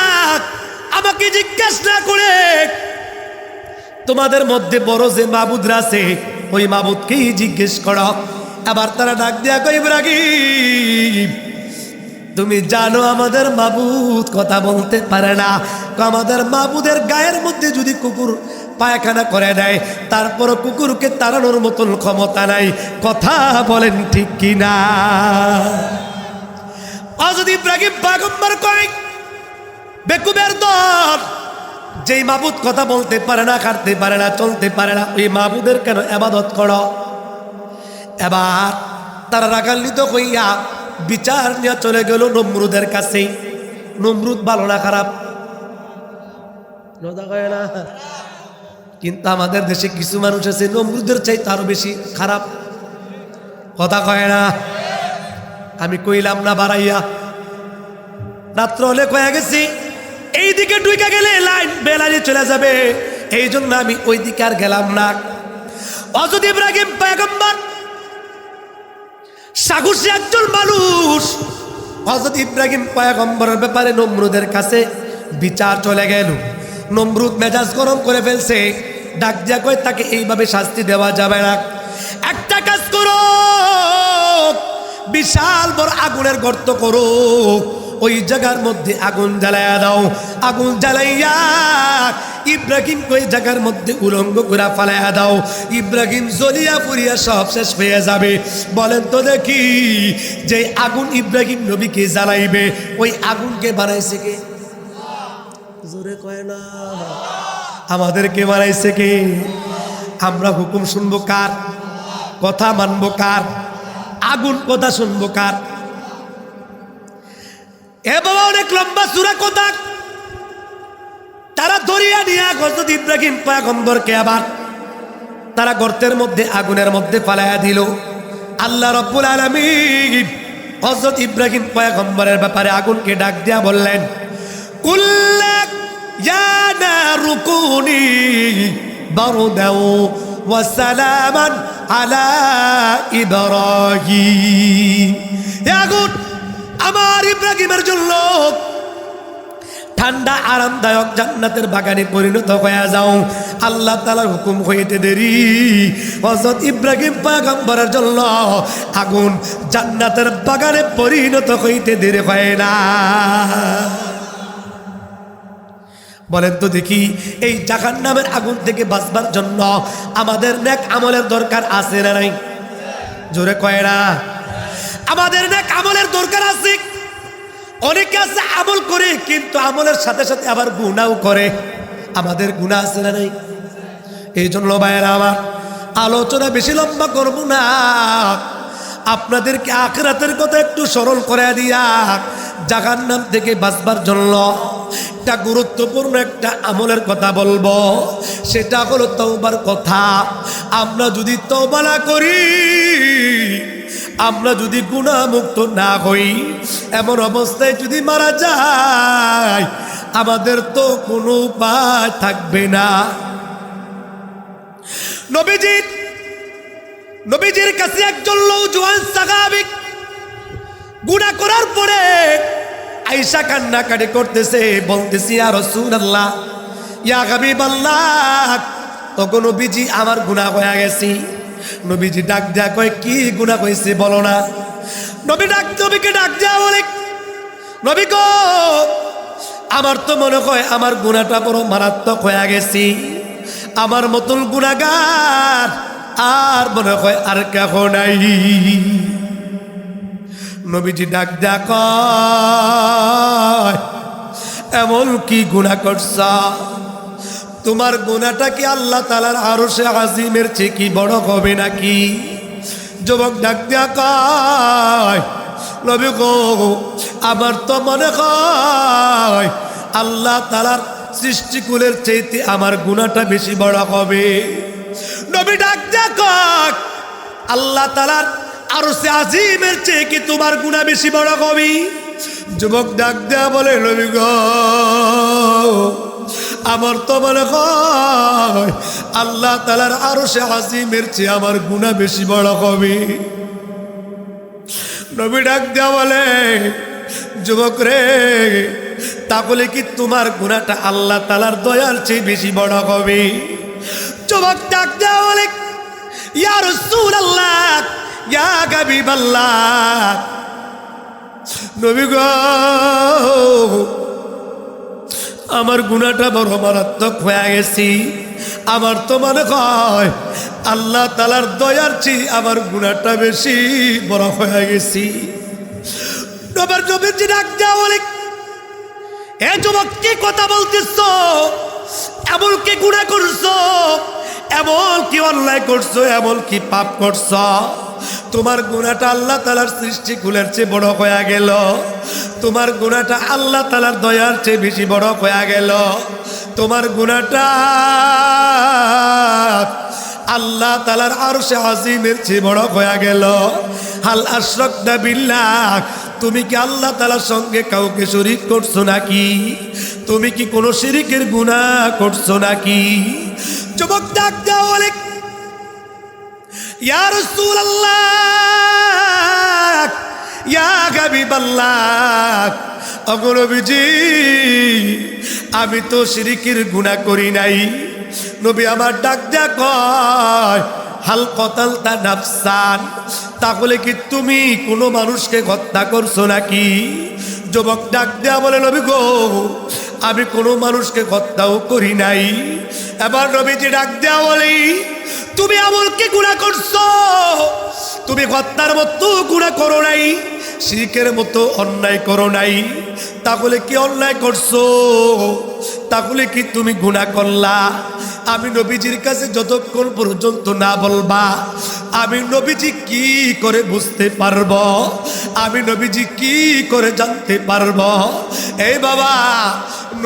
আমাকে জিজ্ঞেস না করে তোমাদের মধ্যে বড় যে মাবুদরা আছে ওই মাবুদকেই জিজ্ঞেস করো। আবার তারা ডাক দিয়া কয়, ইব্রাহিম তুমি জানো আমাদের মাবুদ কথা বলতে পারে না। আমাদের মাবুদের গায়ের মধ্যে যদি কুকুর পায়খানা করে দেয়, তারপর কুকুরকে তাড়ানোর মতন ক্ষমতা নাই। কথা বলেন ঠিক কিনা? হযরত ইব্রাহিম পয়গম্বর কয়, বেকুবের দল, যেই মাবুদ কথা বলতে পারে না, খাটতে পারে না, চলতে পারে না, ওই মাবুদের কেন ইবাদত করো? এবার তারা রাগান্বিত হইয়া বিচার নিয়ে চলে গেল নমরুদের কাছে। নমরুদ ভালো না খারাপ? না, কিন্তু আমাদের দেশে কিছু মানুষ আছে নমরুদের চাইতে আরো বেশি খারাপ। কথা কয় না? আমি কইলাম না বাড়াইয়া, রাত্র হলে কয়ে গেছি এইদিকে ঢুকে গেলে লাইন বেলারি চলে যাবে, এই জন্য আমি ওই দিকে আর গেলাম না। হযরত ইব্রাহিম পয়গম্বর সাহসী একজন মানুষ। হযরত ইব্রাহিম পয়গম্বরের ব্যাপারে নমরুদের কাছে বিচার চলে গেল। নমরুদ মেজাজ গরম করে ফেলছে, ডাক দিয়া কয়, তাকে এইভাবে শাস্তি দেওয়া যাবে না। একটা কাজ করো, বিশাল বড় আগুনের গর্ত করো, ওই জায়গার মধ্যে আগুন জ্বালাইয়া দাও। আগুন জ্বালাইয়া ইব্রাহিম ওই জায়গার মধ্যে উলঙ্গ করে ফালাইয়া দাও। ইব্রাহিম জ্বলিয়া পুড়িয়া সব শেষ হয়ে যাবে। বলেন তো দেখি, যে আগুন ইব্রাহিম নবীকে জ্বালাইবে ওই আগুনকে বানাইছে কে? জোরে কয় না। আমাদেরকে বানাইছে কে? আমরা হুকুম শুনবো কার? কথা মানবো কার? আগুন কথা শুনবো কার? এ বাবা, অনেক লম্বা সূরা কথা। তারা দরিয়া নিয়ে হযরত ইব্রাহিম পয়গম্বরকে আবার তারা গর্তের মধ্যে আগুনের মধ্যে ফালাইয়া দিল। আল্লাহ রাব্বুল আলামিন হযরত ইব্রাহিম পয়গম্বরের ব্যাপারে আগুনকে ডাক দিয়া বললেন, কুল্লা ইয়া নারু কুনি বারদাও ওয়া সালামান আলা ইব্রাহিম। আগুন আমার ইব্রাহিমের জন্য ঠান্ডা আরামদায়ক জান্নাতের বাগানে পরিণত হয়ে যাও। আল্লাহ তাআলার হুকুম হইতে দেরি হযরত ইব্রাহিম পয়গম্বরের জন্য আগুন জান্নাতের বাগানে পরিণত হইতে দেরি হয় না। বলেন তো দেখি, এই জাহান্নামের আগুন থেকে বাঁচবার জন্য আমাদের নেক আমলের দরকার আছে না নাই? জোরে কয় না? আমাদের নেক আমলের দরকার আছে। অনেকে আছে আমল করে, কিন্তু আমলের সাথে সাথে আবার গুনাহও করে। আমাদের গুনাহ আছে না নাই? এই জন্য ভাইয়েরা আমার, আলোচনা বেশি লম্বা করব না, আপনাদেরকে আখিরাতের কথা একটু স্মরণ করে দিয়া জাহান্নাম থেকে বাঁচবার জন্য একটা গুরুত্বপূর্ণ একটা আমলের কথা বলবো। সেটা হলো তওবার কথা। আমরা যদি তওবা না করি, আমরা যদি গুনাহ মুক্ত না হই, এমন অবস্থায় যদি মারা যায়, আমাদের তো কোনো উপায় থাকবে না। নবীজির কাছে একজন নওজোয়ান সাহাবী গুনাহ করার পরে আয়েশা কান্নাকাটি করতেছে, বলতেছি, ইয়া রাসূলুল্লাহ, ইয়া হাবিবাল্লাহ, ওগো নবীজি আমার গুনাহ হয়ে গেছে। নবীজি ডাক দেয়া কয়, কি গুনাহ হয়েছে বলো না? নবীকে ডাক দেয়া বলে, নবী গো, আমার তো মনে হয় আমার গুনাহটা বড় মারাত্মক হয়ে গেছে। আমার মতন গুনাহগার আর মনে হয় আর কেহ নাই। নবীজি ডাক দেয়া কয়, এমন কি গুনাহ করছ? তোমার গুনাহটা কি আল্লাহ তাআলার আরশে আজিমের চেয়ে কি বড় হবে নাকি? যুবক ডাক দেয়া কয়, নবী গো আমার তো মনে হয় আল্লাহ তাআলার সৃষ্টিকুলের চাইতে আমার গুনাহটা বেশি বড় হবে। নবী ডাক দেখ আল্লাহ তাআলার আরশে আজিমের চেয়ে কি তোমার গুনাহ বেশি বড় হবে? যুবক ডাক দেয়া বলে নবী গো আমার তো মনে হয় আল্লাহ তাআলার আরশে আজিমের চেয়ে আমার গুনাহ বেশি বড় হবে। নবী ডাক দেয়া বলে যুবক রে তাহলে কি তোমার গুনাহটা আল্লাহ তাআলার দয়ার চেয়ে বেশি বড় হবে? যুবক ডাক দেয়া বলে ইয়া রাসূলুল্লাহ ইয়া হাবিবাল্লাহ নবী গো আমার গুনাহটা বড় মারাত্মক হয়ে গেছি। আমার তো মনে হয় আল্লাহ তাআলার দয়ার চেয়ে আমার গুনাহটা বেশি বড় হয়ে গেছি। নবীজি ডাক দেয়া বলে এ যুবক কি কথা বলতেছ? এমন কি গুনাহ করছো, এমন কি অন্যায় করছো, এমন কি পাপ করছো তোমার গুনাহটা আল্লাহ তাআলার সৃষ্টিকুলের চেয়ে বড় হয়ে গেল? তোমার গুনাহটা আল্লাহ তাআলার দয়ার চেয়ে বেশি বড় হয়ে গেল? তোমার গুনাহটা আল্লাহ তাআলার আরশে আজিমের চেয়ে বড় হয়ে গেল? হাল আশরাকতা বিল্লাহ তুমি কি আল্লাহ তাআলার সঙ্গে কাউকে শরীক করছো নাকি? তুমি কি কোনো শিরকের গুনাহ করছো নাকি? যুবক ডাক দেয়া বলে ইয়া রাসূলুল্লাহ ইয়া হাবিবাল্লাহ ওগো নবীজি আমি তো শিরকের গুনাহ করি নাই। নবী আমার ডাক দেয়া কয় হাল কতালতা নাফসান তাহলে কি তুমি কোনো মানুষকে হত্যা করছো নাকি? যুবক ডাক দেয়া বলে নবী গো আমি কোনো মানুষকে হত্যাও করি নাই। এবার নবীজি ডাক দেয়া বলে তুমি এমন কি গুনাহ করছো? তুমি হত্যার মতো গুনাহ করো নাই, শিরকের মতো অন্যায় করো নাই, তাহলে কি অন্যায় করছো? তাহলে কি তুমি গুনাহ করলা? আমি নবীজির কাছে যতক্ষণ পর্যন্ত না বলবা আমি নবীজি কি করে বুঝতে পারবো, আমি নবীজি কি করে জানতে পারবো? এই বাবা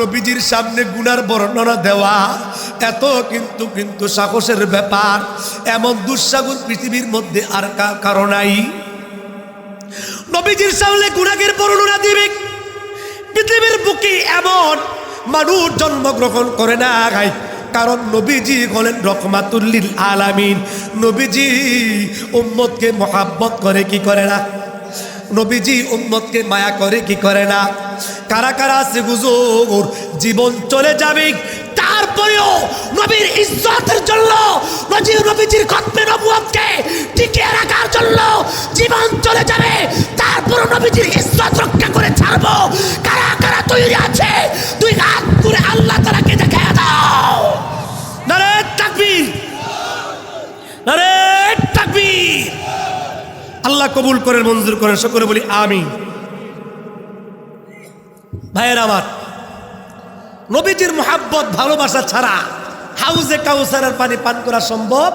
নবীজির সামনে গুনার বর্ণনা দেওয়া এত কিন্তু সাহসের ব্যাপার। এমন দুঃসাগর পৃথিবীর মধ্যে আর কারো নাই। নবীজির সামনে গুনাহের বর্ণনা দিবে পৃথিবীর বুকে এমন মানুষ জন্মগ্রহণ করে না, কারণ নবীজি হলেন রহমাতুল লিল আলামিন। নবীজি উম্মতকে মহব্বত করে কি করে না? নবীজি উম্মতকে মায়া করে কি করে না? কারা কারা আছে হুজুর জীবন চলে যাবে তারপরেও নবীর ইজ্জতের জন্য নবীজির খতমে নবুয়তকে টিকিয়ে রাখার জন্য জীবন চলে যাবে তারপরও নবীজির ইজ্জত রক্ষা করে ছাড়বো? কারা কারা তৈরি আছে? দুই হাত করে আল্লাহ তাআলাকে দেখায় দাও। নারে তাকবীর, নারে তাকবীর। আল্লাহ কবুল করেন, মঞ্জুর করেন, সকলে বলি আমিন। ভাইয়েরা আমার, নবীজির মুহাব্বত ভালোবাসা ছাড়া হাউজে কাউসারের পানি পান করা সম্ভব?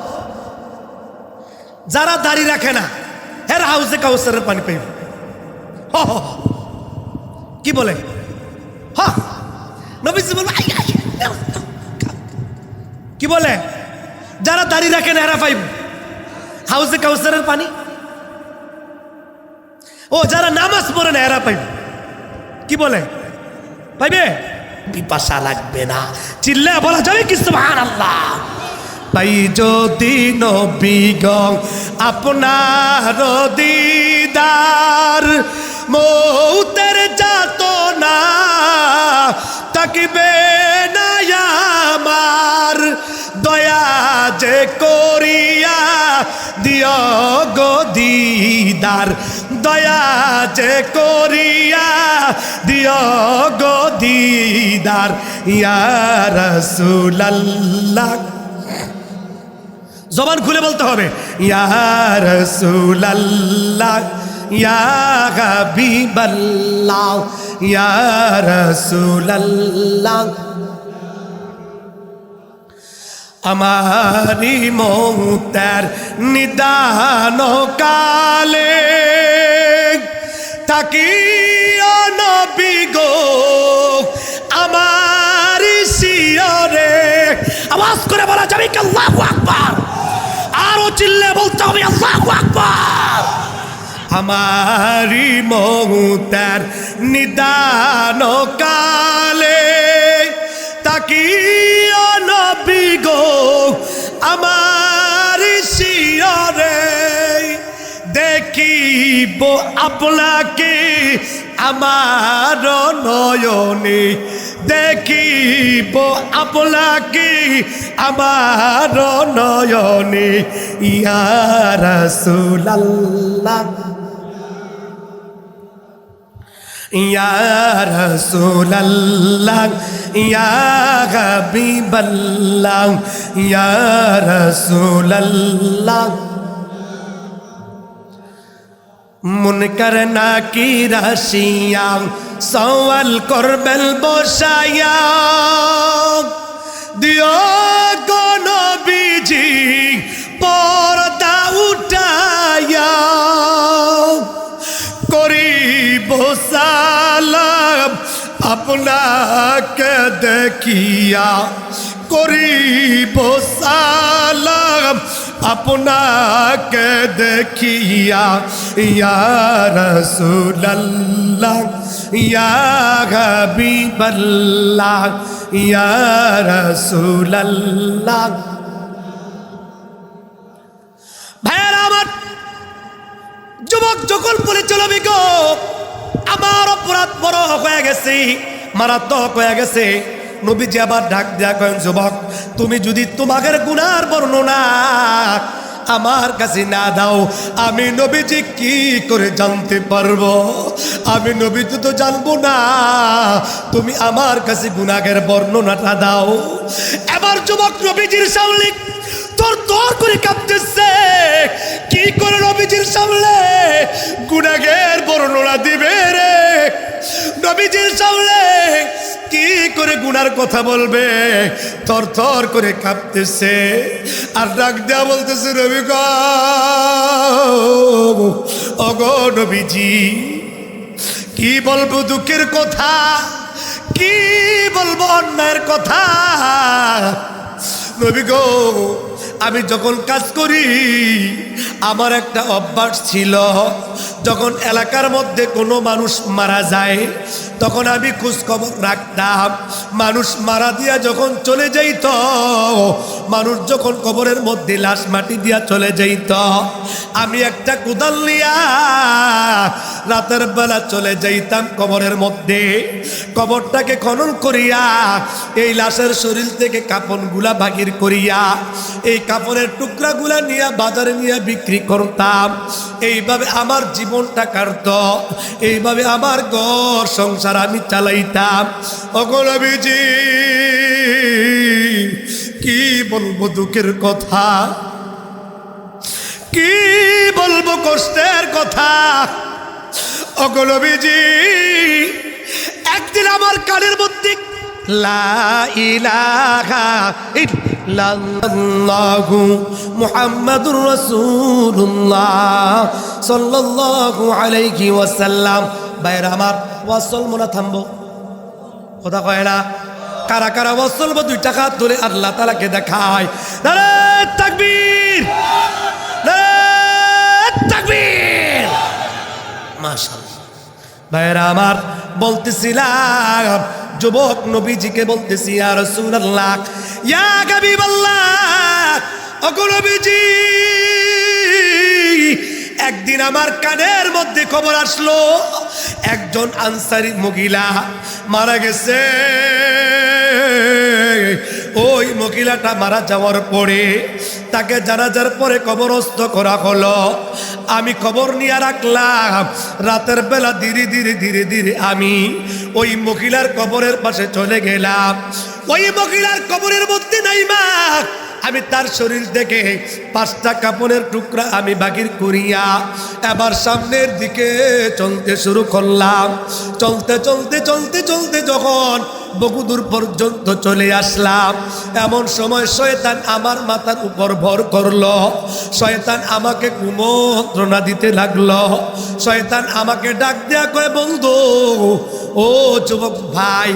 যারা দাড়ি রাখে না এরা হাউজে কাউসারের পানি পাইবে। কি বলে? নবীজি বলবে কি বলে? যারা দাড়ি রাখে না এরা পাইবে হাউজে কাউসারের পানি। ও যারা নামাজ পড়ে না এরা পাইবে। কি বলে? পাইবে? পিপাসা লাগবে না, চিল্লা বলা যাবে কি সুবহানাল্লাহ। পাই যদি নবী গো আপনার দিদার মৌতের যাতনা তাকিবে না আমার, দয়া যে করিয়া দিও গো দিদার, দয়া যে করিয়া দিও গো দিদার ইয়া রাসূলুল্লাহ। জবান খুলে বলতে হবে ইয়া রাসূলুল্লাহ ইয়া হাবিবাল্লাহ ইয়া রাসূলুল্লাহ। আমারি মৌতের নিদান কালে তাকিয়া নবী গো আমার শিয়রে। আওয়াজ করে বলা যাবে কি আল্লাহু আকবার? আরো চিল্লে বলতে হবে আল্লাহু আকবার। আমারি মৌতের নিদান কালে তাকিয়া নবী গো আমার শিয়রে। দেখিব আপনাকে আমার নয়নে, দেখিব আপনাকে আমার নয়নে। ইয়া রাসূলুল্লাহ ইয়া রাসূলুল্লাহ ইয়া হাবিবাল্লাহ ইয়া রাসূলুল্লাহ। মুনকার নাকির আসিয়া সওয়াল করবেন বসাইয়া, দিও গো নবীজি পর্দা উঠাইয়া। করিব সালাম আপনাকে দেখিয়া, করিব সালাম আপনাকে দেখিয়া। ইয়া রাসূলুল্লাহ ইয়া হাবিবাল্লাহ ইয়া রাসূলুল্লাহ। ভাইরা আমার, যুবক যখন বলে চলবি গো আমার অপরাধ বড় হয়ে গেছে, মারাত্মক হয়ে গেছে। নবীজি আবার ডাক দেয়া করেন, যুবক তুমি যদি তোমাদের গুনার বর্ণনা আমার কাছে না দাও, আমি নবীজি কি করে জানতে পারবো? আমি নবীজি তো জানবো না, তুমি আমার কাছে গুনাহের বর্ণনাটা দাও। এবার যুবক নবীজির সামনে তোর করে কাঁপতেছে, কি করে নবীজির সামনে গুনাহের বর্ণনা দিবে রে? নবীজির সামনে কি করে গুনার কথা বলবে? থর করে কাঁপতেছে আর ডাক দেয়া বলতেছে, নবী গো ওগো নবীজি, কি বলবো দুঃখের কথা, কি বলবো অন্যায়ের কথা। নবী গো আমি যখন কাজ করি আমার একটা অভ্যাস ছিল, যখন এলাকার মধ্যে কোনো মানুষ মারা যায় তখন আমি খোঁজ খবর রাখতাম। মানুষ মারা দিয়া যখন চলে যাইত, মানুষ যখন কবরের মধ্যে লাশ মাটি দিয়া চলে যাইত, আমি একটা কোদাল নিয়া রাতের বেলা চলে যাইতাম কবরের মধ্যে। কবরটাকে খনন করিয়া এই লাশের শরীর থেকে কাপড়গুলা বাহির করিয়া এই কাপড়ের টুকরাগুলা নিয়ে বাজারে নিয়ে বিক্রি করতাম। এইভাবে আমার জীবনটা কাটত, এইভাবে আমার ঘর সংসার আমি চালাইতাম। ওগো নবীজি কি বলবো দুঃখের কথা, কি বলবো কষ্টের কথা। ওগো নবীজি একদিন আমার কানের মধ্যে লা ইলাহা ইল্লাল্লাহু মুহাম্মাদুর রাসূলুল্লাহ সাল্লাল্লাহু আলাইহি ওয়াসাল্লাম। ভাইরা আমার, ওয়াসল মোনা থামবো, কথা কয় না? কারা কারা ওয়াসল বা 2 টাকা ধরে আল্লাহ তাআলাকে দেখায়। নারে তাকবীর, নারে তাকবীর, মাশাআল্লাহ। ভাইরা আমার, বলতেছিলাম যুবক নবীজিকে বলতেছি, ইয়া রাসূলুল্লাহ ইয়া হাবিবাল্লাহ, ওগো নবীজি একদিন আমার কানের মধ্যে খবর আসলো একজন আনসারী মহিলা মারা গেছে। ওই মহিলাটা মারা যাওয়ার পরে তাকে জানাজার পরে কবরস্থ করা হলো। আমি খবর নিয়ে রাখলাম, রাতের বেলা ধীরে ধীরে ধীরে ধীরে আমি ওই মহিলার কবরের পাশে চলে গেলাম। ওই মহিলার কবরের মধ্যে নাই মা, আমি তার শরীর থেকে 5টা কাপড়ের টুকরা আমি বাগির করিয়া এবার সামনের দিকে চলতে শুরু করলাম। চলতে চলতে চলতে চলতে যখন বহুদূর পর্যন্ত চলে আসলাম। এমন সময় শয়তান আমার মাথার উপর ভর করলো। শয়তান আমাকে কুমন্ত্রণা দিতে লাগলো। শয়তান আমাকে ডাক দেয়া কয়, বন্ধু ও যুবক ভাই,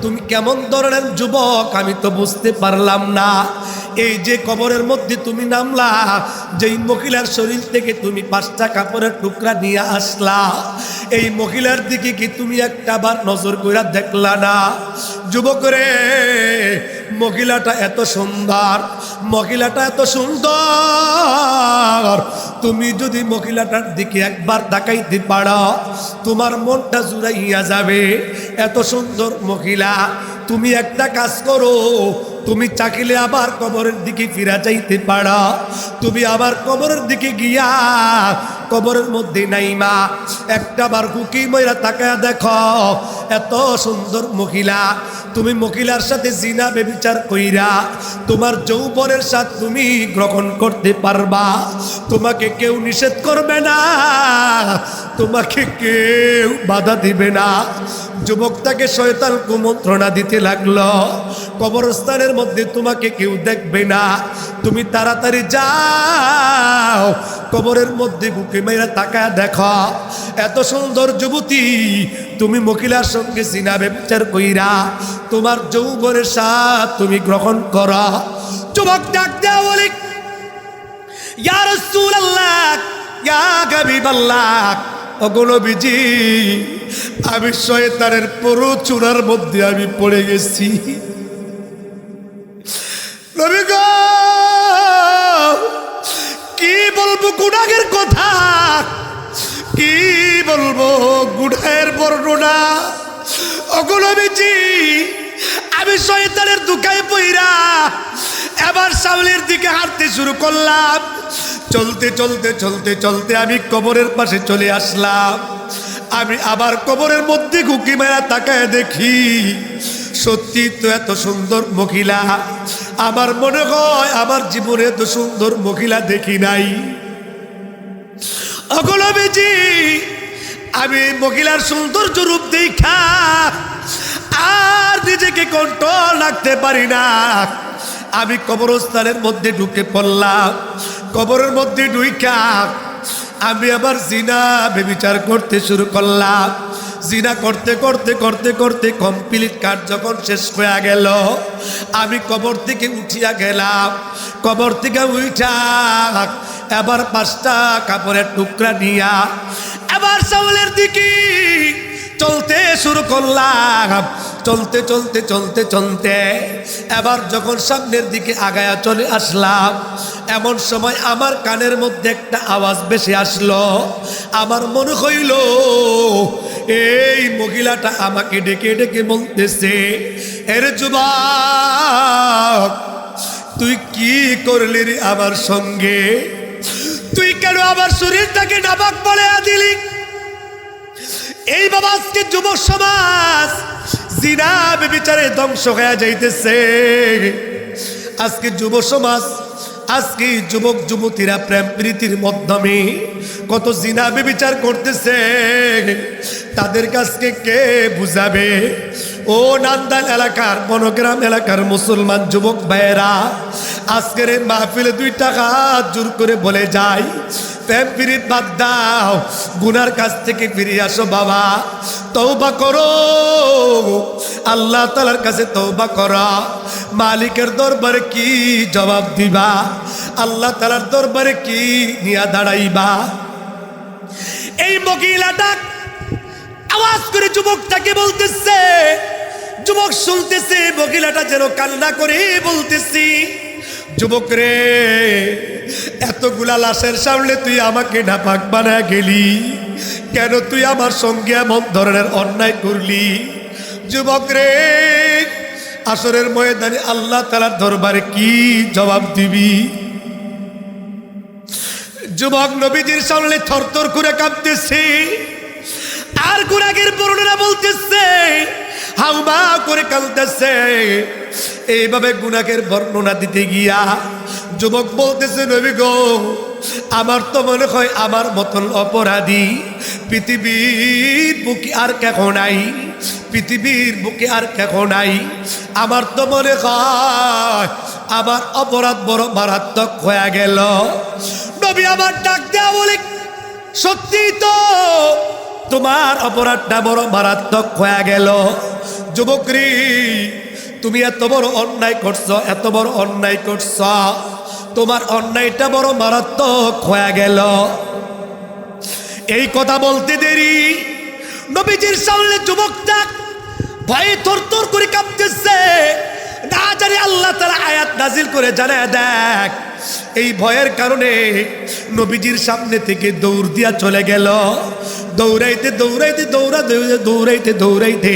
তুমি কেমন ধরনের যুবক আমি তো বুঝতে পারলাম না। এই যে কবরের মধ্যে তুমি নামলা, যেই মহিলার শরীর থেকে তুমি 5টা কাপড়ের টুকরা নিয়ে আসলা, এই মহিলার দিকে কি তুমি একটাবার নজর কইরা দেখলা না? যুবক রে, মহিলাটা এত সুন্দর, মহিলাটা এত সুন্দর, তুমি যদি মহিলাটার দিকে একবার তাকাইতে পারো তোমার মনটা জুড়াইয়া যাবে। এত সুন্দর মহিলা, তুমি একটা কাজ করো, তুমি চাইলে আবার কবরের দিকে ফিরা যাইতে পারো। তুমি আবার কবরের দিকে গিয়া কবরের মধ্যে নাইমা একটা বার কুকি ময়রা তাকায়া দেখো, এত সুন্দর মহিলা, তুমি মহিলার সাথে জিনা ব্যভিচার কইরা তোমার যৌবনের সাথে তুমি গ্রহণ করতে পারবা। তোমাকে কেউ নিষেধ করবে না, তোমাকে কেউ বাধা দিবে না। যুবকটাকে শয়তান কুমন্ত্রণা দিতে লাগলো, কবরস্থানের মধ্যে তোমাকে কেউ দেখবে না, তুমি তাড়াতাড়ি যাও কবরের মধ্যে বুকে মেয়েরা তাকায় দেখো, এত সুন্দর যুবতী, তুমি মহিলার সঙ্গে জিনা ব্যভিচার কইরা তোমার যৌবনের সাথ তুমি গ্রহণ করো। যুবক ডাক দেয়া বলে, ইয়া রাসূলুল্লাহ, ইয়া হাবিবাল্লাহ, ওগো নবীজি, আমি শয়তানের পুরো চূড়ার মধ্যে আমি পড়ে গেছি। নবী গো, কি বলবো গুনাহের কথা, কি বলবো গুনাহের বর্ণনা। ওগো নবীজি, আমি শয়তানের দুকায় পইরা এবার সামনের দিকে হাঁটতে শুরু করলাম। চলতে চলতে চলতে চলতে আমি কবরের পাশে চলে আসলাম। আমি আবার কবরের মধ্যে ঘুকি মেরা তাকায় দেখি, সত্যি তো এত সুন্দর মহিলা, আমার মনে হয় আমার জীবনে এত সুন্দর মহিলা দেখি নাই। ওগো নবীজি, আমি মহিলার সৌন্দর্য রূপ দেখা আর নিজেকে কন্ট্রোল রাখতে পারি না। আমি কবরস্থানের মধ্যে ঢুকে পড়লাম। কবরের মধ্যে ঢুইকা আমি আবার জিনা ব্যভিচার করতে শুরু করলাম। জিনা করতে করতে করতে করতে কমপ্লিট কাজ যখন শেষ হয়ে গেল, আমি কবর থেকে উঠিয়া গেলাম। কবর থেকে উঠা এবার 5টা কাপড়ের টুকরা নিয়া এবার সামনের দিকে চলতে শুরু করলাম। চলতে চলতে চলতে চলতে এবার যখন সামনের দিকে আগায়া চলে আসলাম, এমন সময় আমার কানের মধ্যে একটা আওয়াজ ভেসে আসলো। আমার মনে হইল এই মহিলাটা আমাকে ডেকে ডেকে বলতেছে, এর যুবক, তুই কি করলি রে আমার সঙ্গে? তুই কেন আমার শরীরটাকে নাপাক বলে দিলি? এই বাবা, আজকে যুব সমাজ জিনা ব্যভিচারে ধ্বংস হয়ে যাইতেছে। আজকে যুব সমাজ, আজকে যুবক যুবতীরা প্রেম প্রীতির মাধ্যমে কত জিনা ব্যভিচার করতেছে, তাদের কাছকে কে বুঝাবে? ও নান্দাইল এলাকার, বনগ্রাম এলাকার মুসলমান যুবক ভাইয়েরা, আজকের এই মাহফিলে 2টা হাত জোর করে বলে যায়, প্রেম প্রীত বাদ দাও, গুনার কাছ থেকে ফিরে আসো বাবা, তওবা করো, আল্লাহ তাআলার কাছে তওবা করো। মালিকের দরবারে কি জবাব দিবা? আল্লাহ তাআলার দরবারে কি নিয়া দাঁড়াইবা? এই মহিলাটা আওয়াজ করে যুবকটাকে বলতেছে, যুবক শুনতেছে, মহিলাটা যেন কান্না করে বলতেছি, যুবক রে, এতগুলা লাশের সামনে তুই আমাকে নাপাক বানায় গেলি কেন? তুই আমার সঙ্গে এমন ধরনের অন্যায় করলি? যুবক রে, আসরের ময়দানে আল্লাহ তাআলার দরবারে কি জবাব দিবি? যুবক নবীজির সামনে থরথর করে কাঁপতেছে আর গুনাহের বর্ণনা বলতেছে, হাউমা করে কাঁদতেছে। এইভাবে গুনাহের বর্ণনা দিতে গিয়া যুবক বলতেছে, নবী গো, আমার তো মনে হয় আমার মতন অপরাধী পৃথিবীর বুকে আর কেউ নাই। পৃথিবীর বুকে আর কেহ নাই। আমার তো মনে হয় আমার অপরাধ বড় মারাত্মক হয়ে গেল। নবী আমার ডাক দেয়া বলে, সত্যি তো তোমার অপরাধটা বড় মারাত্মক হয়ে গেল। যুবকরি, তুমি এত বড় অন্যায় করছো, এত বড় অন্যায় করছ, তোমার অন্যায়টা বড় মারাত্মক হয়ে গেল। এই কথা বলতে দেরি নবীজির সামনে যুবকটা ভয়ে থরথর করে কাঁপতেছে। না জানি আল্লাহ তাআলা আয়াত নাজিল করে জানায় দেখ। এই ভয়ের কারণে নবীজির সামনে থেকে দৌড় দিয়া চলে গেল। দৌড়াইতে দৌড়াইতে দৌড়াইতে দৌড়াইতে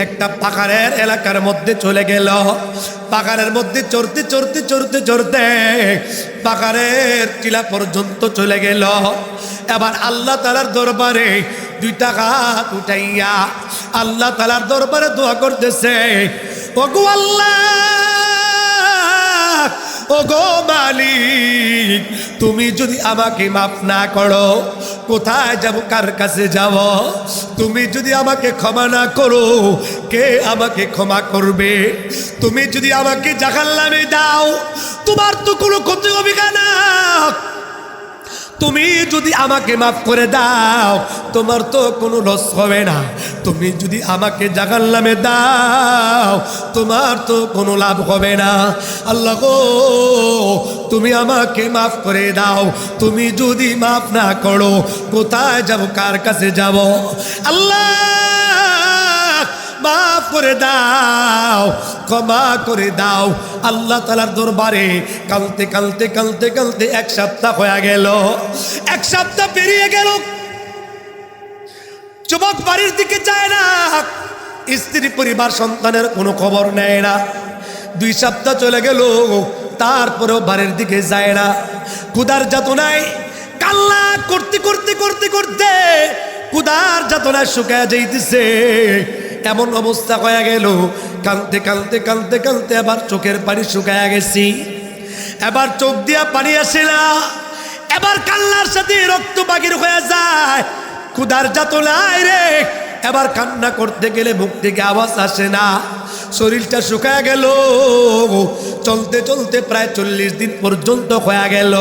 একটা পাহাড়ের এলাকার মধ্যে চলে গেল। পাহাড়ের মধ্যে চড়তে চড়তে চড়তে চড়তে পাহাড়ের টিলা পর্যন্ত চলে গেল। এবার আল্লাহ তাআলার দরবারে দুইটা হাত উঠাইয়া আল্লাহ তাআলার দরবারে দোয়া করতেছে, ওগো আল্লাহ, ওগো মালিক, তুমি যদি আমাকে মাফ না করো কোথায় যাব, কার কাছে যাব? তুমি যদি আমাকে ক্ষমা না করো কে আমাকে ক্ষমা করবে? তুমি যদি আমাকে জাহান্নামে দাও তোমার তো কোনো ক্ষতি হবে না। তুমি যদি আমাকে মাফ করে দাও তোমার তো কোনো লস হবে না। তুমি যদি আমাকে জাহান্নামে দাও তোমার তো কোনো লাভ হবে না। আল্লাহ গো, তুমি আমাকে মাফ করে দাও। তুমি যদি মাফ না করো কোথায় যাব, কার কাছে যাব? আল্লাহ মাফ করে দাও, ক্ষমা করে দাও। আল্লাহ তাআলার দরবারে কাঁদতে কাঁদতে কাঁদতে কাঁদতে এক সপ্তাহ হয়ে গেল। এক সপ্তাহ পেরিয়ে গেল, যুবক বাড়ির দিকে যায় না, স্ত্রী পরিবার সন্তানের কোনো খবর নেয় না। 2 সপ্তাহ চলে গেল, তারপরেও বাড়ির দিকে যায় না। ক্ষুধার যাতনায় কান্না করতে করতে করতে করতে ক্ষুধার যাতনায় শুকায় যাইতেছে। এমন অবস্থা হয়ে গেল, কাঁদতে কাঁদতে কাঁদতে কাঁদতে এবার চোখের পানি শুকায় গেছি। এবার চোখ দিয়া পানি আসে না, এবার কান্নার সাথে রক্ত বাগির হয়ে যায়। ক্ষুধার যাতনায় রে এবার কান্না করতে গেলে মুখ থেকে আওয়াজ আসে না, শরীরটা শুকায় গেল। চলতে চলতে প্রায় 40 দিন পর্যন্ত হয়ে গেল।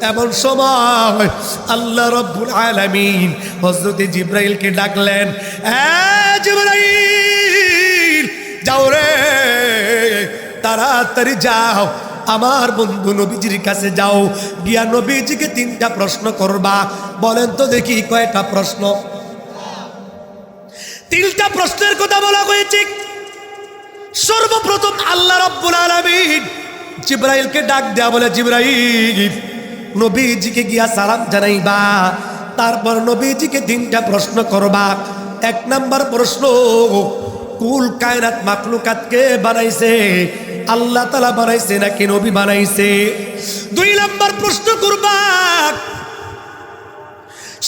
এমন সময় আল্লাহ রব্বুল আলামিন হযরত জিবরাইলকে ডাকলেন, জিবরাইল যাও রে, তাড়াতাড়ি যাও, আমার বন্ধু নবীজির কাছে যাও, গিয়া নবীজিকে 3টা প্রশ্ন করবা। বলেন তো দেখি কয়টা প্রশ্ন? 3টা প্রশ্নের কথা বলা হয়েছে। সর্বপ্রথম আল্লাহ রাব্বুল আলামিন জিবরাইলকে ডাক দেয়া বলে, জিবরাইল নবীজিকে গিয়া সালাম জানাইবা, তারপর নবীজিকে 3টা প্রশ্ন করবা। 1 নাম্বার প্রশ্ন, কুল কায়নাত মাখলুকাতকে বানাইছে আল্লাহ তাআলা বানাইছে নাকি নবী বানাইছে? 2 নাম্বার প্রশ্ন করবা,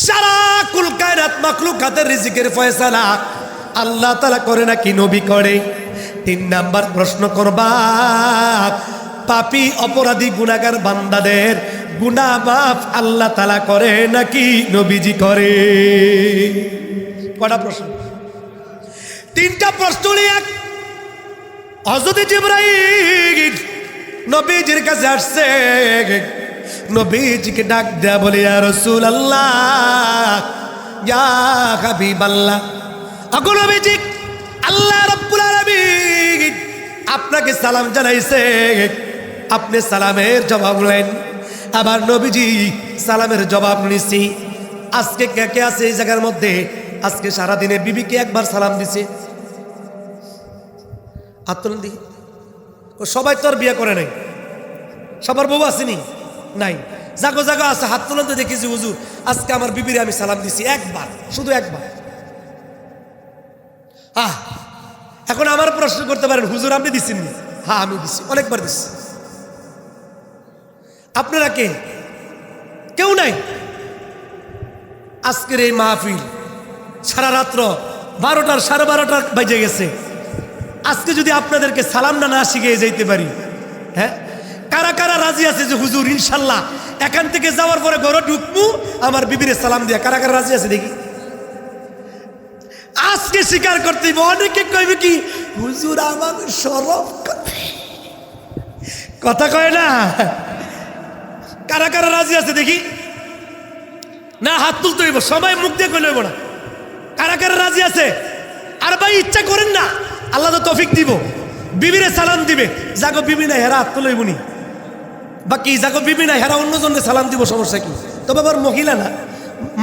সারা কুল কায়নাত মাখলুকাতের রিজিকের ফয়সালা আল্লাহ তাআলা করে নাকি নবী করে? 3 নাম্বার প্রশ্ন করবা, পাপী অপরাধী গুনাহগার বান্দাদের গুনাহ মাফ আল্লাহ তাআলা করে নাকি নবীজি করে? কয়টা প্রশ্ন? 3টা প্রশ্ন নিয়ে হযরত জিবরাইল নবীজির কাছে আসছে। নবীজিকে ডাক দেয়া বলে, ইয়া রাসূলুল্লাহ, ইয়া হাবিবাল্লাহ, আগো নবীজি, আল্লাহ রাব্বুল আলামিন আপনাকে সালাম জানাইছে, আপনি সালামের জবাব নেন। আবার নবীজি সালামের জবাব নিছি। আজকে কে কে আছে এই জায়গার মধ্যে আজকে সারাদিনে বিবিকে একবার সালাম দিছে? আত্মন দি, সবাই তো আর বিয়ে করে নাই, সবার বউ আসেনি নাই, জাগো জাগো আছে, হাত তুলন তো দেখেছি, হুজুর আজকে আমার বিবিরে আমি সালাম দিছি একবার, শুধু একবার। এখন আমার প্রশ্ন করতে পারেন, হুজুর আপনি দিচ্ছেন? হ্যাঁ আমি দিচ্ছি, অনেকবার দিচ্ছি। আপনারা কে? কেউ নাই। আজকের এই মাহফিল সারা রাত্র 12টার 12:30 বাজে গেছে। আজকে যদি আপনাদেরকে সালাম না শিখিয়ে যাইতে পারি, হ্যাঁ, কারা কারা রাজি আছে যে হুজুর ইনশাল্লাহ এখান থেকে যাওয়ার পরে ঘরে ঢুকবো আমার বিবিরে সালাম দিয়া? কারা কারা রাজি আছে দেখি? আজকে স্বীকার করতে হইব। অনেকে কইবে কি হুজুর আমার শরম করে, কথা কয় না। কারা কারা রাজি আছে দেখি, না হাত তুলতে হইব, সবাই মুখ দিয়ে কইলে হইব না। কারা কারা রাজি আছে? আর ভাই ইচ্ছা করেন না, আল্লাহ তো তৌফিক দিব। বিবিরে সালাম দিবে, যাগো বিবি না হেরা হাত তুলইবনি, বাকি যাগো বিবি না হেরা অন্যজনকে সালাম দিব, সমস্যা কি? তো বাবার মহিলা না,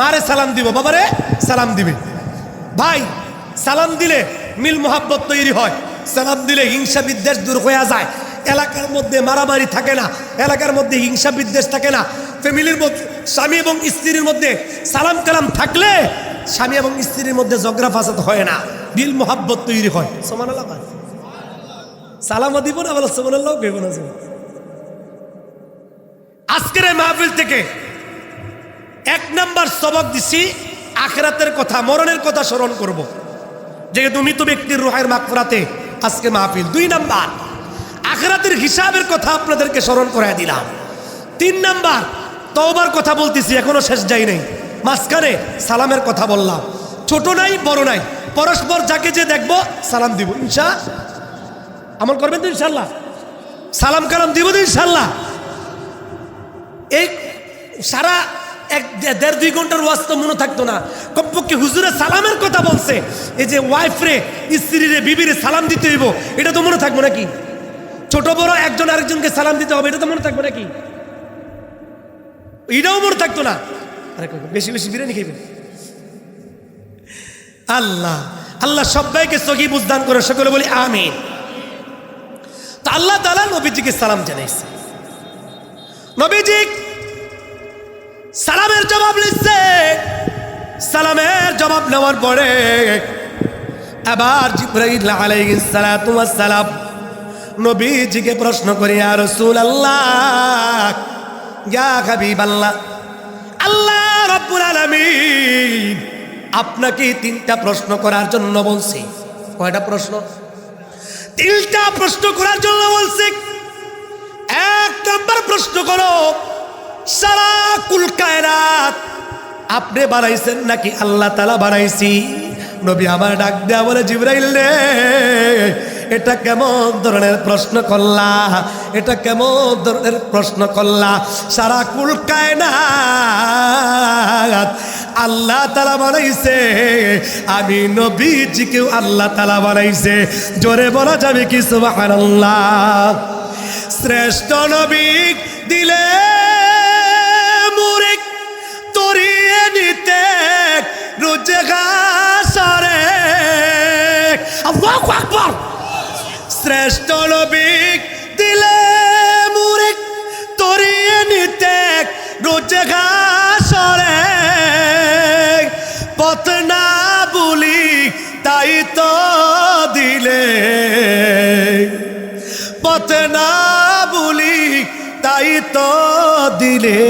মারে সালাম দিব, বাবারে সালাম দিবে। ভাই সালাম দিলে মিল মোহাব্বত তৈরি হয়, সালাম দিলে হিংসা বিদ্বেষ দূর হয়ে যায়, এলাকার মধ্যে মারামারি থাকে না, এলাকার মধ্যে হিংসা বিদ্বেষ থাকে না। ফ্যামিলির মধ্যে স্বামী এবং স্ত্রীর মধ্যে সালাম কালাম থাকলে স্বামী এবং স্ত্রীর মধ্যে ঝগড়া ফাসাদ হয় না, মিল মোহাব্বত তৈরি হয়। সুবহানাল্লাহ। সালামও দিব না, বলো সুবহানাল্লাহ কইব না। আজকের এই মাহফিল থেকে এক নাম্বার সবক দিছি, আখিরাতের কথা, মরণের কথা স্মরণ করব, যেহেতু মৃত ব্যক্তির রুহের মাগফিরাতে আজকে মাহফিল। 2 নাম্বার আখিরাতের হিসাবের কথা আপনাদেরকে স্মরণ করায় দিলাম। 3 নাম্বার তওবার কথা বলতেছি, এখনো শেষ যাই নাই, মাঝখানে সালামের কথা বললাম। ছোট নাই বড় নাই, পরস্পর যাকে যে দেখবো সালাম দিব, আমল করবেন তো ইনশাল্লাহ, সালাম কালাম দিব তো ইনশাল্লাহ। এই সারা 1.5-2 ঘন্টার ওয়াজ তো মনে থাকতো না, কমপক্ষে হুজুরে সালামের কথা বলছে, এই যে ওয়াইফরে স্ত্রীরে বিবিরে সালাম দিতে হইব, এটা তো মনে থাকবো নাকি? ছোট বড় একজন আরেকজনকে সালাম দিতে হবে, এটা তো মনে থাকবো নাকি? এটাও মনে থাকতো না। আরে বেশি বেশি বিরিয়ানি খাইবেন। আল্লাহ আল্লাহ সবাইকে সহি বুঝদান করে, সকলে বলি আমিন। তো আল্লাহ তাআলা নবীজিকে সালাম জানাইছে, নবীজি সালামের জবাব নিচ্ছে। সালামের জবাব নেওয়ার পরে আবার জিবরাইল আলাইহিস সালাতু ওয়াস সালাম নবীজিকে প্রশ্ন করে, ইয়া রাসূলুল্লাহ, ইয়া হাবিবাল্লাহ, আল্লাহ রাব্বুল আলামিন আপনাকে 3টা প্রশ্ন করার জন্য বলছি। কয়টা প্রশ্ন? 3টা প্রশ্ন করার জন্য বলছি। 1 নম্বর প্রশ্ন করো, সারা কুল কায়নাত আপনি বানাইছেন নাকি আল্লাহ তাআলা বানাইছি? নবী আমার ডাক দেয়া বলে, জিবরাইল রে, এটা কেমন ধরনের প্রশ্ন করলা, এটা কেমন ধরনের প্রশ্ন করলা? সারা কুল কায়নাত আল্লাহ তাআলা বানাইছে, আমি নবীজিকেও আল্লাহ তাআলা বানাইছে। জোরে বলা যাবে কি সুবহানাল্লাহ? শ্রেষ্ঠ নবী দিলে মুরিক তরিয়ে নিতে রোজে হাসরে, আল্লাহু আকবার। শ্রেষ্ঠ নবী দিলে মুরিক তরিয়ে নিতে রোজে হাসরে, পথ না বলি তাই তো দিলে, পথ না বলি তাই তো দিলে,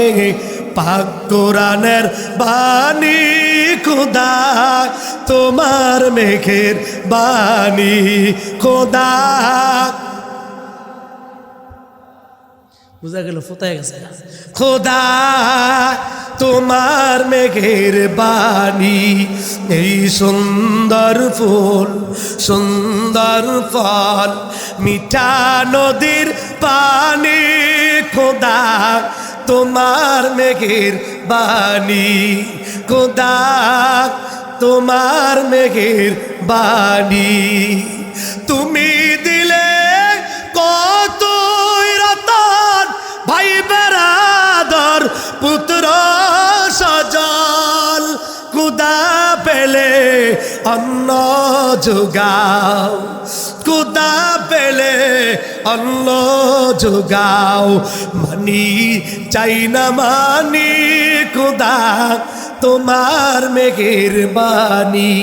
পাক কোরআনের বাণী খোদা, তোমার মেঘের বাণী খোদা। বুঝা গেল? ফোতায় গেছে। খোদা তোমার মেঘের বাণী, এই সুন্দর ফুল সুন্দর ফল, মিঠা নদীর পানি, খোদা তোমার মেঘের বাণী, খোদা তোমার মেঘের বাণী। তুমি দিলে কত রতন, ভাই বেরাদর পুত্র সজল, খোদা পেলে অন্ন যোগাও, খোদা পেলে অন্ন যোগাও, মানি চাই না মানি, খোদা তোমার মেঘের বাণী,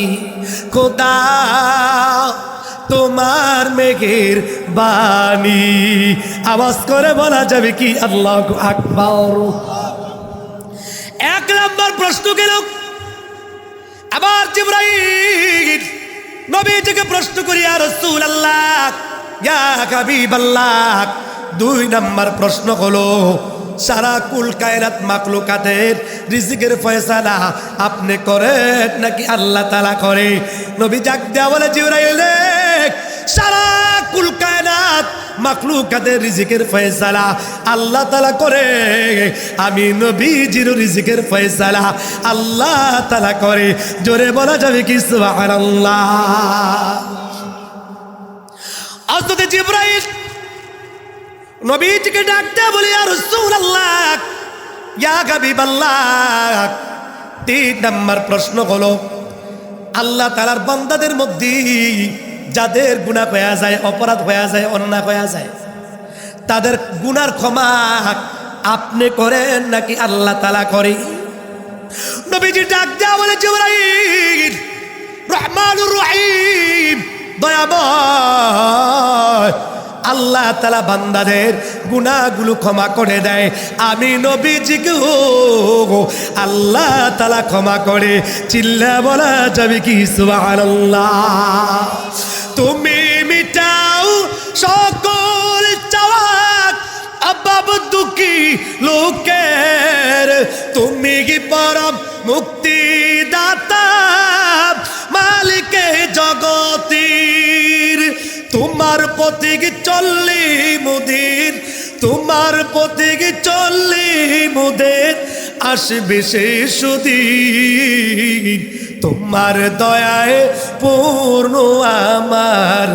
খোদা তোমার মেঘের বাণী। আওয়াজ করে বলা যাবে কি আল্লাহু আকবার? 1 নম্বর প্রশ্ন গেল। আবার জিবরাইল নবীজিকে প্রশ্ন করি, ইয়া রাসূলুল্লাহ, ইয়া হাবিবাল্লাহ, 2 নম্বর প্রশ্ন হলো, সারা কুল কায়নাত মাখলুকাতের রিজিকের ফয়সালা আপনি করেন নাকি আল্লাহ তাআলা করে? নবী ডাক দেয়া বলে, জিবরাইল রে, সারা কুল কায়নাত মাখলুকাতের রিজিকের ফয়সালা আল্লাহ তাআলা করে, আমি নবীজির রিজিকের ফয়সালা আল্লাহ তাআলা করে। জোরে বলা যাবে কি সুবহানাল্লাহ? হযরত জিবরাইল নবীজিকে ডাক দেয়া বলে, ইয়া রাসূলুল্লাহ, ইয়া হাবিবাল্লাহ, 3 নম্বর প্রশ্ন হলো, আল্লাহ তাআলার বান্দাদের মধ্যে যাদের গুনাহ হয়ে যায়, অপরাধ হয়ে যায়, অন্যায় হয়ে যায়, তাদের গুনার ক্ষমা আপনি করেন নাকি আল্লাহ তাআলা করে? নবীজি ডাক দেয়া বলে, জিবরাইল, রহমানুর রহিম, দয়াময় আল্লাহ তাআলা বান্দাদের গুনাহগুলো ক্ষমা করে দেয়, আমি নবীজিকে আল্লাহ তাআলা ক্ষমা করে। চিল্লা বলা যাবে কি সুবহানাল্লাহ? তুমি মিটাও সকল চাওয়া অভাব দুঃখী লোকের, তুমি কি পরম মুক্তিদাতা মালিকে জগতের, তোমার পথে কি চললি মুদির, তোমার পথে কি চললি মুদের, আসবে শেষ দিন, তোমার দয়ায় পূর্ণ আমার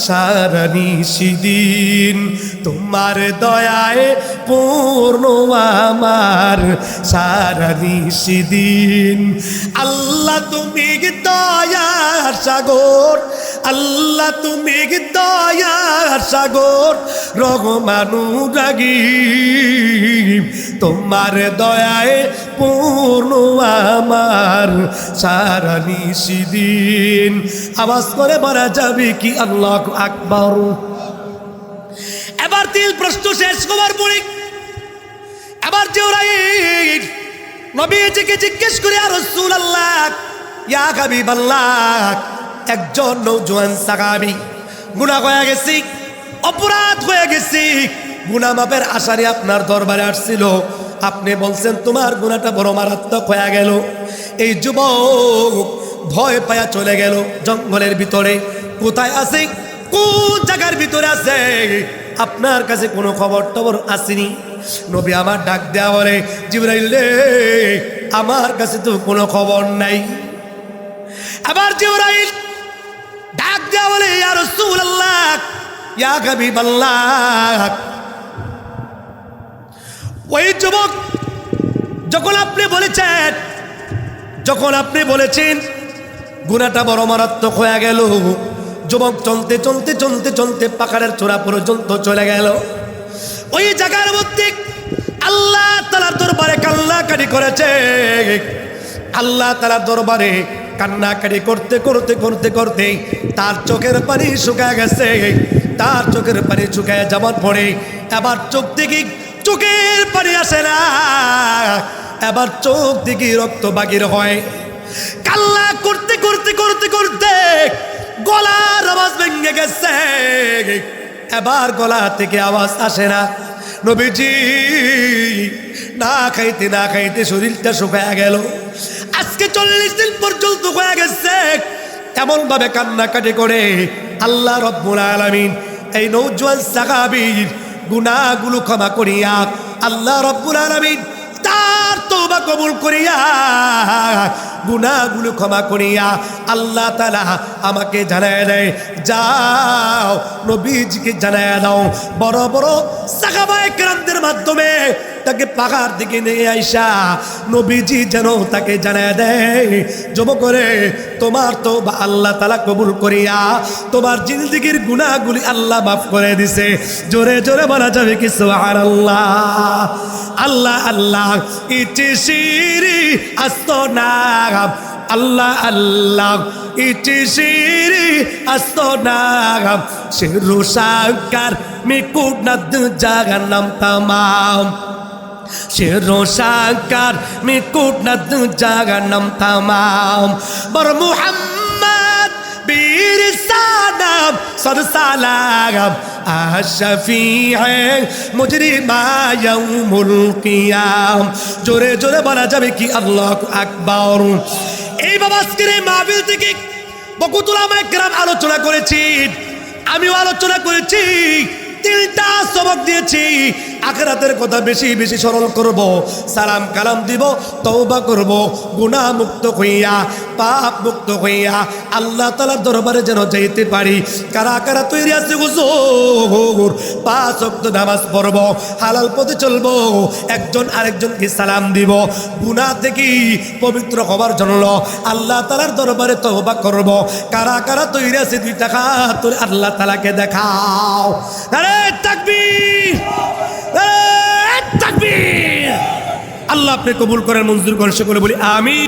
সারা নিশিদিন, তোমার দয়ায় পূর্ণ আমার সারা নিশিদিন। আল্লাহ তুমি কি দয়ার সাগর, আল্লাহ তুমি কি দয়ার সাগর, রহমানুরাগী, তোমার দয়ায় পূর্ণ আমার সারা নিশিদিন। আওয়াজ করে বলা যাবে কি আল্লাহু আকবার? এবার 3 প্রশ্ন শেষ হবার পরে এবার জিবরাইল নবীজিকে জিজ্ঞেস করে, ইয়া রাসূলুল্লাহ, ইয়া হাবিবাল্লাহ, একজন নওজোয়ান সাহাবী গুনাহ হয়ে গেছে, অপরাধ হয়ে গেছে, গুনাহ মাপের আশারে আপনার দরবারে আসছিল, আপনি বলছেন তোমার গুনাহটা বড় মারাত্মক হয়ে গেল। এই যুবক ভয় পায়া চলে গেল জঙ্গলের ভিতরে। কোথায় আছে, কোন জায়গার ভিতরে আছে, আপনার কাছে কোনো খবর টবর আসেনি? নবী আমার ডাক দেয়া বলে, জিবরাইল রে, আমার কাছে তো কোনো খবর নাই। আবার জিবরাইল ডাক দেয়া বলে, ইয়া রাসূলুল্লাহ, ইয়া হাবিবাল্লাহ, ওই যুবক যখন আপনি বলেছেন, যখন আপনি বলেছেন গুনাহটা বড় মারাত্মক হয়ে গেল, যুবক চলতে চলতে চলতে চলতে পাহাড়ের চূড়া পর্যন্ত চলে গেল। ওই জায়গার মধ্যে আল্লাহ তাআলার দরবারে কান্নাকাটি করেছে, আল্লাহ তাআলার দরবারে কান্নাকাটি করতে করতে করতে করতে তার চোখের পানি শুকায় গেছে। তার চোখের পানি শুকায় যাবার পরে এবার চোখ থেকে চোখের পানি আসে না, এবার চোখ থেকে রক্ত বাগির হয়। কান্না করতে করতে করতে করতে গলার আওয়াজ ভেঙে গেছে, এবার গলা থেকে আওয়াজ আসে না। নবীজি না খাইতে না খাইতে শরীরটা শুকায় গেল। আজকে 40 দিন পর্যন্ত হয়ে গেছে। এমন ভাবে কান্নাকাটি করে আল্লাহ রব্বুল আলামিন এই নওজোয়ান সাহাবীর গুনাহগুলো ক্ষমা করিয়া আল্লাহ রব্বুল আলামিন তার তওবা কবুল করিয়া গুনাহগুলো ক্ষমা করিয়া আল্লাহ তাআলা আমাকে জানায় দেয়, যাও নবীজিকে জানায় দাও, বড় বড় সাহাবায়ে কেরামদের মাধ্যমে তাকে পাহাড় দিকে নিয়ে আইসা নবীজি যেন তাকে জানায় দেয়, যুবক করে তোমার তওবা আল্লাহ তাআলা কবুল করিয়া তোমার জিন্দেগীর গুনাহগুলি আল্লাহ মাফ করে দিছে। জোরে জোরে বলা যাবে কি সুবহানাল্লাহ? আল্লাহ আল্লাহ ইতি শিরি আস্তনাম, আল্লাহ আল্লাহ ইতি শিরি আস্তনাম, শিরু সাকার মিকুনাদ জাহান্নাম তামাম, শিরু সাকার মিকুনাদ জাহান্নাম তামাম, বর মুহাম্মদ বীর লিসানাম সরসালাম আশফিঈ মুজরিমা ইয়াউমুল কিয়াম। জোরে জোরে বলা যাবে কি আল্লাহু আকবার। এই বাবা আজকের এই মাহফিল থেকে বহুত উলামায়ে কেরাম আলোচনা করেছি, আমিও আলোচনা করেছি, 3টা সবক দিয়েছি। আখিরাতের কথা বেশি বেশি স্মরণ করব, সালাম কালাম দিব, তওবা করব, গুনাহ মুক্ত হইয়া পাপ মুক্ত হইয়া আল্লাহ তাআলার দরবারে যেন যাইতে পারি। কারা কারা তৈরি আছে হুজুর? 5 ওয়াক্ত নামাজ পড়ব, হালাল পথে চলব, একজন আরেকজনকে সালাম দিব, গুনাহ থেকে পবিত্র হবার জন্য আল্লাহ তাআলার দরবারে তওবা করব। কারা কারা তৈরি আছে 2 টাকা তোর আল্লাহ তাআলাকে দেখাও। নারে তাকবীর, নারে তাকবীর। আল্লাহ আপনি কবুল করেন, মঞ্জুর করেন, সকলে বলি আমিন।